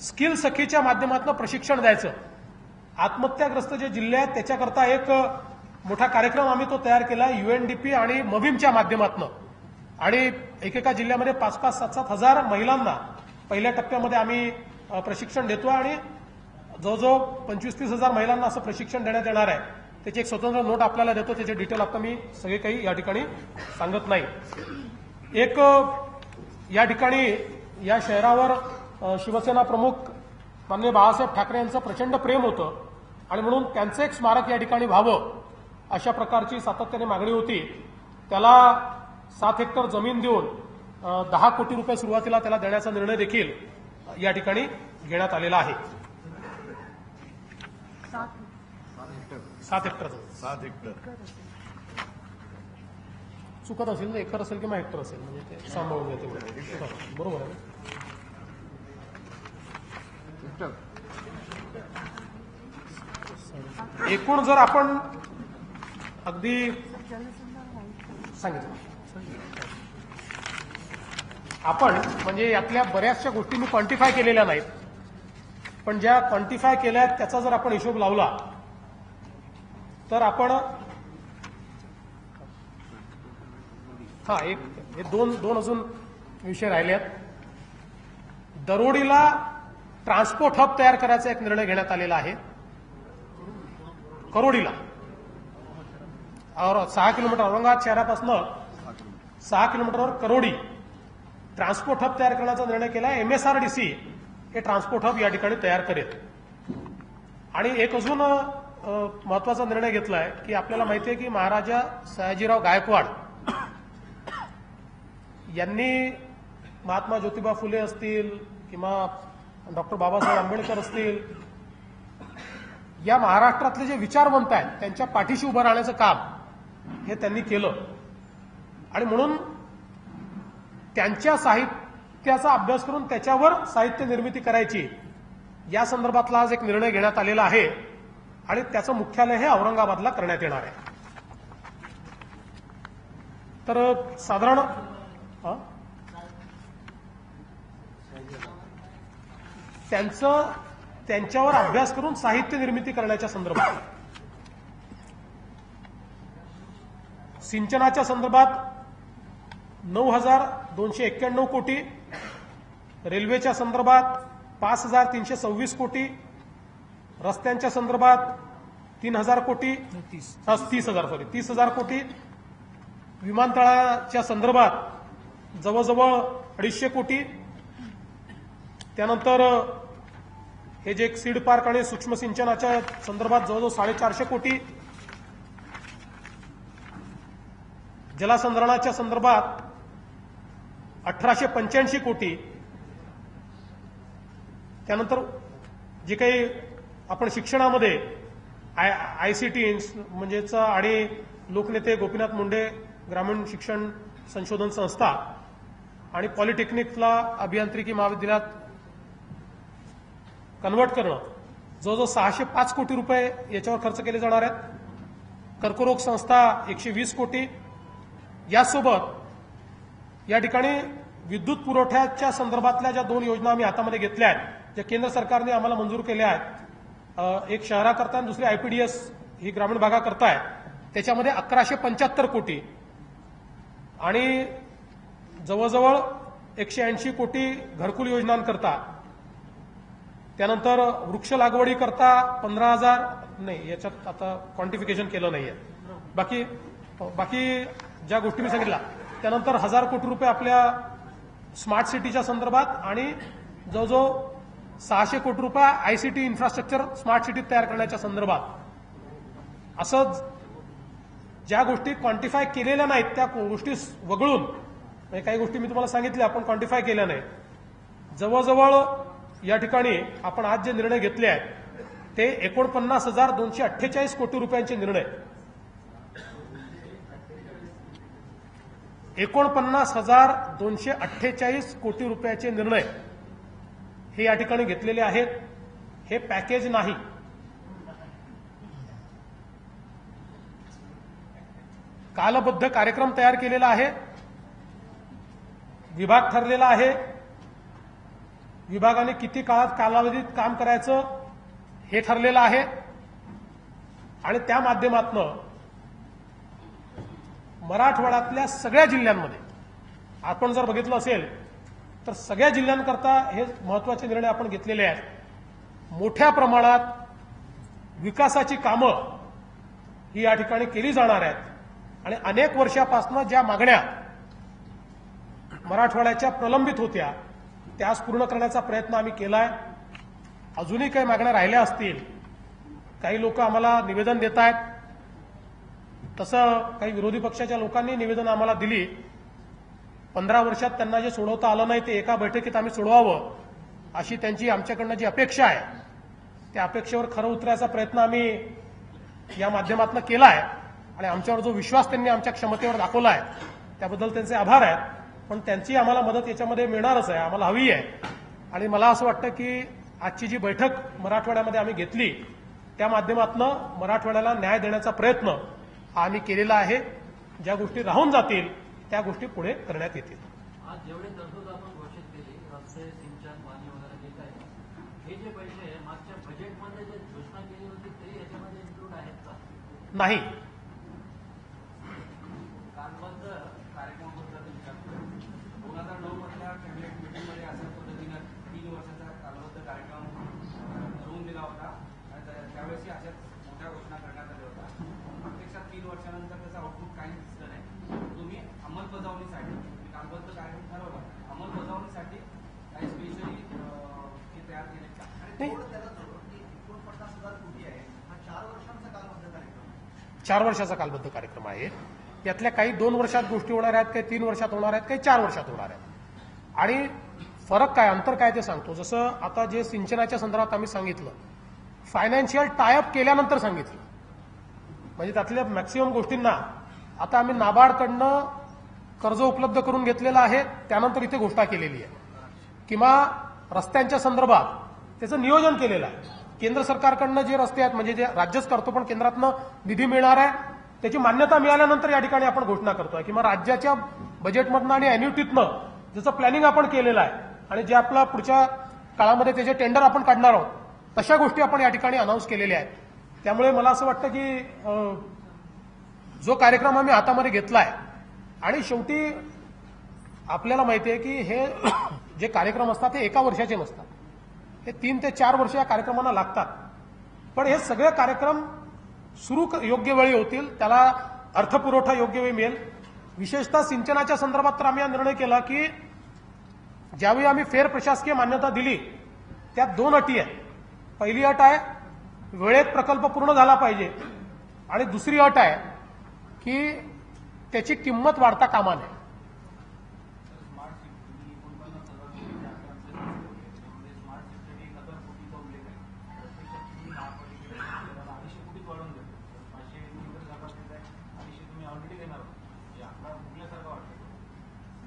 स्किल सखीच्या माध्यमातून प्रशिक्षण द्यायचं. आत्महत्याग्रस्त जे जिल्हे आहेत त्याच्याकरता एक मोठा कार्यक्रम आम्ही तो तयार केला UNDP आणि मविमच्या माध्यमातून आणि एकेका जिल्ह्यामध्ये 5,000, 7,000, 7,000 महिलांना पहिल्या टप्प्यामध्ये आम्ही प्रशिक्षण देतो आणि जवळजवळ 25-30 हजार महिलांना असं प्रशिक्षण देण्यात येणार आहे. त्याची एक स्वतंत्र नोट आपल्याला देतो. त्याचे डिटेल आता मी सगळे काही या ठिकाणी सांगत नाही. एक या ठिकाणी या शहरावर शिवसेना प्रमुख माननीय बाळासाहेब ठाकरे यांचं प्रचंड प्रेम होतं आणि म्हणून त्यांचं एक स्मारक या ठिकाणी व्हावं अशा प्रकारची सातत्याने मागणी होती. त्याला 7 हेक्टर जमीन देऊन 10 कोटी रुपये सुरुवातीला त्याला देण्याचा निर्णय देखील या ठिकाणी घेण्यात आलेला आहे. 7 हेक्टर चुकत असेल ना, एकर असेल किंवा हेक्टर असेल म्हणजे ते सांभाळून घेते. बरोबर आहे. एकूण जर आपण अगदी सांगितलं आपण म्हणजे यातल्या बऱ्याचशा गोष्टी मी क्वांटिफाय केलेल्या नाहीत, पण ज्या क्वांटिफाय केल्या त्याचा जर आपण हिशोब लावला तर आपण हे दोन अजून विषय राहिले आहेत. दरोडीला ट्रान्सपोर्ट हब तयार करायचा एक निर्णय घेण्यात आलेला आहे. करोडीला 6 किलोमीटर औरंगाबाद शहरापासून 6 किलोमीटरवर करोडी ट्रान्सपोर्ट हब तयार करण्याचा निर्णय केला आहे. MSRDC हे ट्रान्सपोर्ट हब या ठिकाणी तयार करेल. आणि एक अजून महत्वाचा निर्णय घेतला आहे की आपल्याला माहिती आहे की महाराजा सयाजीराव गायकवाड यांनी महात्मा ज्योतिबा फुले असतील किंवा डॉक्टर बाबासाहेब आंबेडकर असतील या महाराष्ट्रातले जे विचारवंत आहेत त्यांच्या पाठीशी उभं राहण्याचं काम हे त्यांनी केलं आणि म्हणून त्यांच्या साहित्याचा अभ्यास करून त्याच्यावर साहित्य निर्मिती करायची या संदर्भातला आज एक निर्णय घेण्यात आलेला आहे आणि त्याचं मुख्यालय हे औरंगाबादला करण्यात येणार आहे. तर साधारण त्यांच्यावर अभ्यास करून साहित्य निर्मिती करण्याच्या संदर्भात, सिंचनाच्या संदर्भात 9,291 कोटी, रेल्वेच्या संदर्भात 5,326 कोटी, रस्त्यांच्या संदर्भात 3,000 कोटी 30,000 कोटी, विमानतळाच्या संदर्भात जवळजवळ 250 कोटी, त्यानंतर हे जे सीड पार्क आणि सूक्ष्म सिंचनाच्या संदर्भात जवळजवळ 450 कोटी, जलसंधारणाच्या संदर्भात 1,885 कोटी, त्यानंतर जे काही आपण शिक्षणामध्ये ICT म्हणजेच आणि लोकनेते गोपीनाथ मुंडे ग्रामीण शिक्षण संशोधन संस्था आणि पॉलिटेक्निकला अभियांत्रिकी महाविद्यालयात कन्वर्ट करणं जवळजवळ 605 कोटी रुपये याच्यावर खर्च केले जाणार आहेत. कर्करोग संस्था 120 कोटी. यासोबत या ठिकाणी विद्युत पुरवठ्याच्या संदर्भातल्या ज्या 2 योजना आम्ही हातामध्ये घेतल्या आहेत ज्या केंद्र सरकारने आम्हाला मंजूर केल्या आहेत, एक शहराकरता आणि दुसरी IPDS ही ग्रामीण भागाकरता आहे, त्याच्यामध्ये 1,175 कोटी आणि जवळजवळ 180 कोटी घरकुल योजनांकरता, त्यानंतर वृक्ष लागवडीकरता 15,000 नाही, याच्यात आता क्वांटिफिकेशन केलं नाहीये, बाकी बाकी ज्या गोष्टी मी सांगितल्या त्यानंतर 1000 कोटी रुपये आपल्या स्मार्ट सिटीच्या संदर्भात आणि जवळजवळ 600 कोटी रुपये आयसीटी इन्फ्रास्ट्रक्चर स्मार्ट सिटीत तयार करण्याच्या संदर्भात असं ज्या गोष्टी क्वांटिफाय केलेल्या नाहीत त्या गोष्टी वगळून काही गोष्टी मी तुम्हाला सांगितल्या आपण क्वांटिफाय केल्या नाही. जवळजवळ या ठिकाणी आपण आज जे निर्णय घेतले आहेत ते 49,248 कोटी रुपयांचे निर्णय 49,248 कोटी रुपयाचे निर्णय हे या ठिकाणी घेतलेले आहेत. हे पॅकेज नाही. कालबद्ध कार्यक्रम तयार केलेला आहे. विभाग ठरलेला आहे. विभागाने किती कालावधीत काम करायचं हे ठरलेलं आहे आणि त्या माध्यमातून मराठवाड्यातल्या सगळ्या जिल्ह्यांमध्ये आपण जर बघितलं असेल तर सगळ्या जिल्ह्यांकरता हे महत्वाचे निर्णय आपण घेतलेले आहेत. मोठ्या प्रमाणात विकासाची कामं ही या ठिकाणी केली जाणार आहेत आणि अनेक वर्षापासून ज्या मागण्या मराठवाड्याच्या प्रलंबित होत्या त्या आज पूर्ण करण्याचा प्रयत्न आम्ही केलाय. अजूनही काही मागण्या राहिल्या असतील. काही लोक आम्हाला निवेदन देत आहेत. तसं काही विरोधी पक्षाच्या लोकांनी निवेदन आम्हाला दिली. 15 वर्षात त्यांना जे सोडवता आलं नाही ते एका बैठकीत आम्ही सोडवावं अशी त्यांची आमच्याकडनं जी अपेक्षा आहे त्या अपेक्षेवर खरं उतरायचा प्रयत्न आम्ही या माध्यमातून केला आहे आणि आमच्यावर जो विश्वास त्यांनी आमच्या क्षमतेवर दाखवला आहे त्याबद्दल त्यांचे आभार आहेत. पण त्यांची आम्हाला मदत याच्यामध्ये मिळणारच आहे. आम्हाला हवी आहे आणि मला असं वाटतं की आजची जी बैठक मराठवाड्यामध्ये आम्ही घेतली त्या माध्यमातून मराठवाड्याला न्याय देण्याचा प्रयत्न हा आम्ही केलेला आहे. ज्या गोष्टी राहून जातील त्या गोष्टी पुढे करण्यात येतील. आज जेवढे तरतूद आपण घोषित केली रस्ते सिंचन पाणी वगैरे जे काही हे जे पैसे मागच्या बजेटमध्ये जे घोषणा केली होती ते याच्यामध्ये इन्क्लूड आहेत का? नाही. कालबद्ध कार्यक्रमाबद्दल 2009 मधल्या कॅबिनेट मिटिंगमध्ये अशा पद्धतीनं 3 वर्षाचा कालबद्ध कार्यक्रम ठरवून दिला होता आणि त्यावेळेसही अशाच मोठ्या घोषणा करण्यात आल्या होत्या. प्रत्यक्षात 3 वर्षानंतर त्याचा आउटपुट काही दिसलं नाही. तुम्ही अंमलबजावणीसाठी कालबद्ध कार्यक्रम ठरवला अंमलबजावणीसाठी काही स्पेशली हे तयार केले का? आणि त्याला जोडून 49,000 कोटी आहे हा 4 वर्षांचा कालबद्ध कार्यक्रम 4 वर्षाचा कालबद्ध कार्यक्रम आहे. यातल्या काही 2 वर्षात गोष्टी होणार आहेत, काही 3 वर्षात होणार आहेत, काही 4 वर्षात होणार आहेत. आणि फरक काय अंतर काय ते सांगतो. जसं आता जे सिंचनाच्या संदर्भात आम्ही सांगितलं फायनान्शियल टायअप केल्यानंतर सांगितलं म्हणजे त्यातल्या मॅक्सिमम गोष्टींना आता आम्ही नाबार्डकडनं कर्ज उपलब्ध करून घेतलेलं आहे. त्यानंतर इथे घोषणा केलेली आहे. किंवा रस्त्यांच्या संदर्भात त्याचं नियोजन केलेलं आहे. केंद्र सरकारकडनं जे रस्ते आहेत म्हणजे जे राज्यच करतो पण केंद्रातनं निधी मिळणार आहे त्याची मान्यता मिळाल्यानंतर या ठिकाणी आपण घोषणा करतोय. किंवा राज्याच्या बजेटमधनं आणि अॅन्युटीतनं ज्याचं प्लॅनिंग आपण केलेलं आहे आणि जे आपला पुढच्या काळामध्ये त्याचे टेंडर आपण काढणार आहोत तशा गोष्टी आपण या ठिकाणी अनाऊन्स केलेल्या आहेत. त्यामुळे मला असं वाटतं की जो कार्यक्रम आम्ही हातामध्ये घेतलाय आणि शेवटी आपल्याला माहिती आहे की हे जे कार्यक्रम असतात ते एका वर्षाचे नसतात. हे 3 ते 4 वर्ष या कार्यक्रमांना लागतात. पण हे सगळे कार्यक्रम सुरू योग्य वेळी होतील. त्याला अर्थपुरवठा योग्य वेळी मिळेल. विशेषतः सिंचनाच्या संदर्भात तर आम्ही हा निर्णय केला की ज्यावेळी आम्ही फेर प्रशासकीय मान्यता दिली त्यात 2 अटी आहेत. पहिली अट आहे वेळेत प्रकल्प पूर्ण झाला पाहिजे आणि दुसरी अट आहे की त्याची किंमत वाढता कामा नये.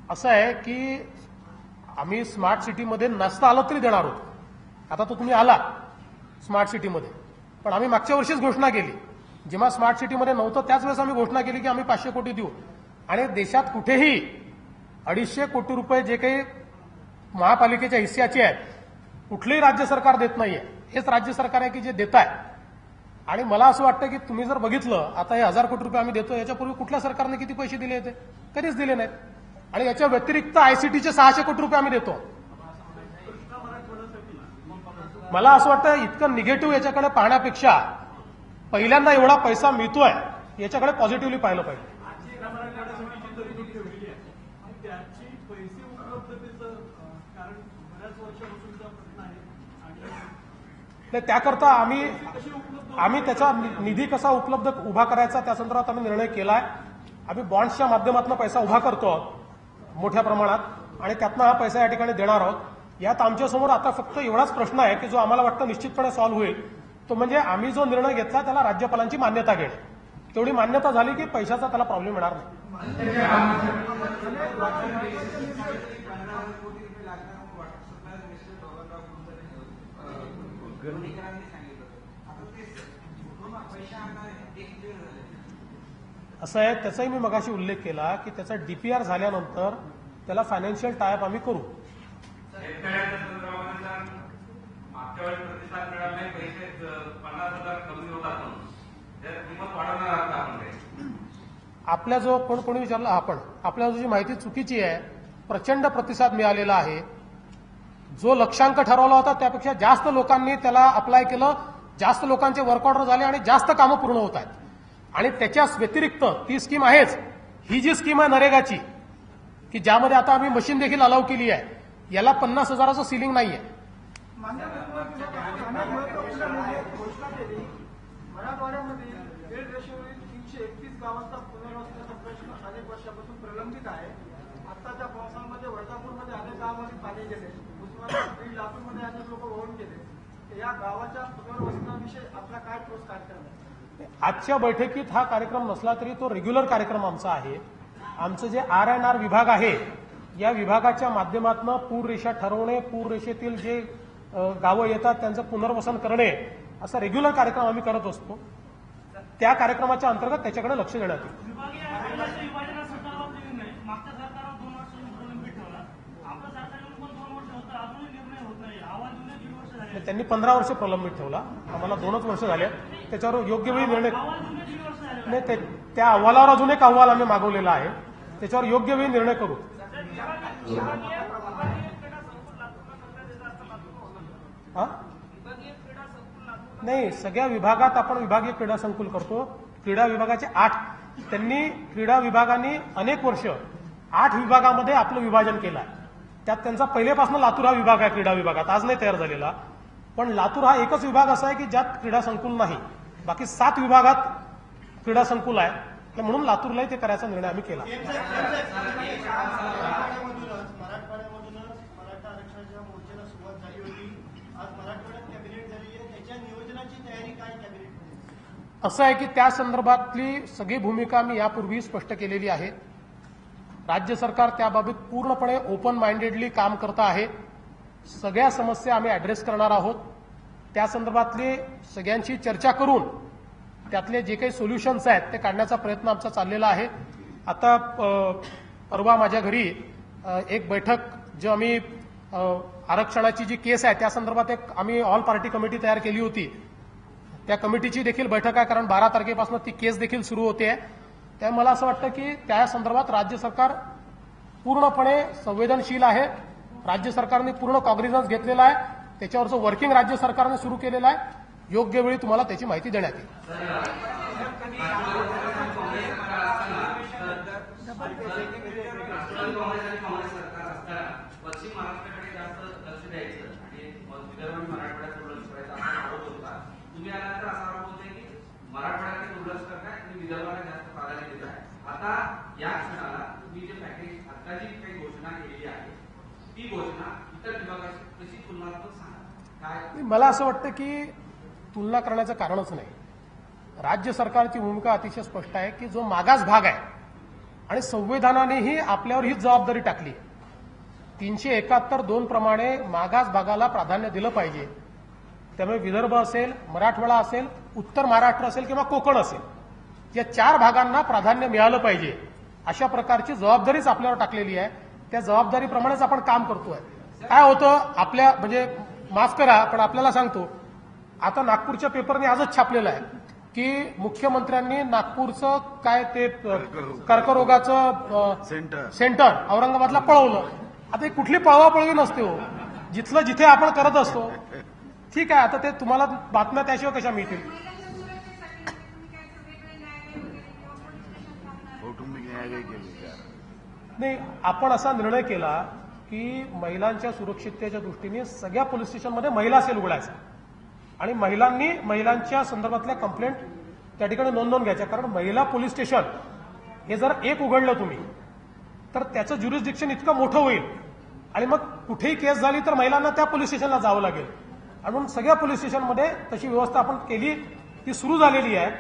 असं आहे की आम्ही स्मार्ट सिटीमध्ये नसता आलं तरी देणार होतो. आता तो तुम्ही आला स्मार्ट सिटीमध्ये पण आम्ही मागच्या वर्षीच घोषणा केली. जेव्हा स्मार्ट सिटीमध्ये नव्हतं त्याच वेळेस आम्ही घोषणा केली की आम्ही 500 कोटी देऊ. आणि देशात कुठेही 250 कोटी रुपये जे काही महापालिकेच्या हिस्स्याचे आहेत कुठलेही राज्य सरकार देत नाहीये. हेच राज्य सरकार आहे की जे देत आहे. आणि मला असं वाटतं की तुम्ही जर बघितलं आता हे 1000 कोटी रुपये आम्ही देतो याच्यापूर्वी कुठल्या सरकारने किती पैसे दिले होते? कधीच दिले नाहीत. आणि याच्या व्यतिरिक्त आयसीटीचे 600 कोटी रुपये आम्ही देतो. मला असं वाटतं इतकं निगेटिव्ह याच्याकडे पाहण्यापेक्षा पहिल्यांदा एवढा पैसा मिळतोय याच्याकडे पॉझिटिव्हली पाहिलं पाहिजे. आजची मराठवाड्यासाठी जी तरतूद ठेवलेली आहे आणि त्याची पैसे उपलब्धतेचं कारण बऱ्याच वर्षापासूनचा प्रश्न आहे आणि त्याकरता आम्ही त्याचा निधी कसा उपलब्ध उभा करायचा त्या संदर्भात आम्ही निर्णय केलाय. आम्ही बॉन्ड्सच्या माध्यमातून पैसा उभा करतो आहोत मोठ्या प्रमाणात आणि त्यातनं हा पैसा या ठिकाणी देणार आहोत. यात आमच्यासमोर आता फक्त एवढाच प्रश्न आहे की जो आम्हाला वाटतं निश्चितपणे सॉल्व्ह होईल तो म्हणजे आम्ही जो निर्णय घेतला त्याला राज्यपालांची मान्यता घेणे. तेवढी मान्यता झाली की पैशाचा त्याला प्रॉब्लेम येणार नाही. असं आहे, त्याचाही मी मगाशी उल्लेख केला की त्याचा डीपीआर झाल्यानंतर त्याला फायनान्शियल टायअप आम्ही करू. मागच्या वेळेस प्रतिसाद मिळाला नाही, पैसे 50,000 कमी होतात म्हणून किंमत वाढवणार आहात आपण. आपल्या जो कोणी विचारला आपल्याला जी माहिती चुकीची आहे. प्रचंड प्रतिसाद मिळालेला आहे. जो लक्ष्यांक ठरवला होता त्यापेक्षा जास्त लोकांनी त्याला अप्लाय केलं, जास्त लोकांचे वर्क ऑर्डर झाले आणि जास्त कामं पूर्ण होत आहेत. आणि त्याच्या व्यतिरिक्त ती स्कीम आहेच. ही जी स्कीम आहे नरेगाची की ज्यामध्ये आता आम्ही मशीन देखील अलाउ केली आहे, याला 50,000चं सिलिंग नाहीये. मराठवाड्यामध्ये बेड रेशोवरील 331 गावांचा पुनर्वसनाचा प्रश्न अनेक वर्षापासून प्रलंबित आहे. आताच्या पावसामध्ये वर्धापूरमध्ये अनेक गावांमध्ये पाणी गेले, उस्मानाबाद बीड लातूरमध्ये अनेक लोक वाहून गेले. या गावाच्या पुनर्वसनाविषयी आपला काय ठोस कार्यक्रम आहे? आजच्या बैठकीत हा कार्यक्रम नसला तरी तो रेग्युलर कार्यक्रम आमचा आहे. आमचं जे RNR विभाग आहे या विभागाच्या माध्यमातून पूररेषा ठरवणे, पूररेषेतील जे गावं येतात त्यांचं पुनर्वसन करणे असा रेग्युलर कार्यक्रम आम्ही करत असतो. त्या कार्यक्रमाच्या अंतर्गत त्याच्याकडे लक्ष देण्यात येईल. त्यांनी 15 वर्ष प्रलंबित ठेवला, आम्हाला 2च वर्ष झाले. त्याच्यावर योग्य वेळी निर्णय नाही. त्या अहवालावर अजून एक अहवाल आम्ही मागवलेला आहे, त्याच्यावर योग्य वेळी निर्णय करू. नाही, सगळ्या विभागात आपण विभागीय क्रीडा संकुल करतो. क्रीडा विभागाचे 8 त्यांनी क्रीडा विभागाने अनेक वर्ष 8 विभागामध्ये आपलं विभाजन केलं आहे. त्यात त्यांचा पहिलेपासून लातूर हा विभाग आहे क्रीडा विभागात, आज नाही तयार झालेला. पण लातूर हा एकच विभाग असा आहे की ज्यात क्रीडा संकुल नाही. बाकी 7 विभागात क्रीडा संकुल आहे. म्हणून लातूरलाही ते करायचा निर्णय आम्ही केला. मराठवाड्यामधूनच मराठा आरक्षणाच्या मोर्चाला सुरुवात झाली होती. आज मराठवाड्यात कॅबिनेट झाली आहे, त्याच्या नियोजनाची तयारी काय कॅबिनेट? असं आहे की त्या संदर्भातली सगळी भूमिका मी यापूर्वी स्पष्ट केलेली आहे. राज्य सरकार त्याबाबत पूर्णपणे ओपन माइंडेडली काम करत आहे. सगळ्या समस्या आम्ही ऍड्रेस करणार आहोत. त्या संदर्भातली सगळ्यांची चर्चा करून त्यातले जे काही सोल्युशन्स आहेत ते काढण्याचा प्रयत्न आमचा चाललेला आहे. आता परवा माझ्या घरी एक बैठक जो आम्ही आरक्षणाची जी केस आहे त्या संदर्भात एक आम्ही ऑल पार्टी कमिटी तयार केली होती. त्या कमिटीची देखील बैठक आहे, कारण 12 तारखेपासून ती केस देखील सुरू होते आहे. त्यामुळे मला असं वाटतं की त्या संदर्भात राज्य सरकार पूर्णपणे संवेदनशील आहे. राज्य सरकारने पूर्ण कॉग्निझन्स घेतलेला आहे. त्याच्यावरचं वर्किंग राज्य सरकारने सुरू केलेलं आहे. योग्य वेळी तुम्हाला त्याची माहिती देण्यात येईल. पश्चिम महाराष्ट्राकडे जास्त लक्ष द्यायचं आणि विदर्भ आणि मराठवाड्यात दुर्लक्ष करायचं असा आरोप होता. तुम्ही आल्यानंतर असा आरोप होतोय की मराठवाड्यात दुर्लक्ष करताय आणि विदर्भाला जास्त प्राधान्य देत आहे. आता या क्षणाला तुम्ही जे पॅकेज आता जी काही घोषणा केलेली आहे ती घोषणा इतर विभागाशी कशी तुलनात्मक सांगा काय? मला असं वाटतं की तुलना करण्याचं कारणच नाही. राज्य सरकारची भूमिका अतिशय स्पष्ट आहे की जो मागास भाग आहे आणि संविधानानेही आपल्यावर ही जबाबदारी टाकली आहे. 371(2) प्रमाणे मागास भागाला प्राधान्य दिलं पाहिजे. त्यामुळे विदर्भ असेल, मराठवाडा असेल, उत्तर महाराष्ट्र असेल किंवा कोकण असेल, या 4 भागांना प्राधान्य मिळालं पाहिजे अशा प्रकारची जबाबदारीच आपल्यावर टाकलेली आहे. त्या जबाबदारीप्रमाणेच आपण काम करतोय. काय होतं आपल्या म्हणजे माफ करा पण आपल्याला सांगतो, आता नागपूरच्या पेपरने आजच छापलेलं आहे की मुख्यमंत्र्यांनी नागपूरचं काय ते कर्करोगाचं सेंटर औरंगाबादला पळवलं. आता ही कुठली पळवापळवी नसते हो, जिथलं जिथे आपण करत असतो. ठीक आहे, आता ते तुम्हाला बातम्या त्याशिवाय कशा मिळतील? न्याय केली. नाही, आपण असा निर्णय केला की महिलांच्या सुरक्षिततेच्या दृष्टीने सगळ्या पोलीस स्टेशनमध्ये महिला सेल उघडायचा आणि महिलांनी महिलांच्या संदर्भातल्या कंप्लेंट त्या ठिकाणी नोंदवून घ्यायच्या. कारण महिला पोलीस स्टेशन हे जर एक उघडलं तुम्ही तर त्याचं ज्युरिस्डिक्शन इतकं मोठं होईल आणि मग कुठेही केस झाली तर महिलांना त्या पोलीस स्टेशनला जावं लागेल. म्हणून सगळ्या पोलीस स्टेशनमध्ये तशी व्यवस्था आपण केली, ती सुरू झालेली आहे.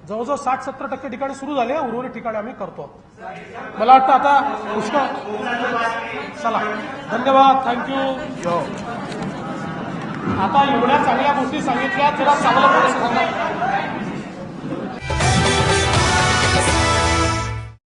जवळजवळ 60-70% ठिकाणी सुरू झाले, उर्वरित ठिकाणी आम्ही करतो. मला वाटतं आता पुष्कळ. चला, धन्यवाद, थँक्यू. आता एवढ्या चांगल्या गोष्टी सांगितल्या, जरा चांगलं थोडंसं सांगा.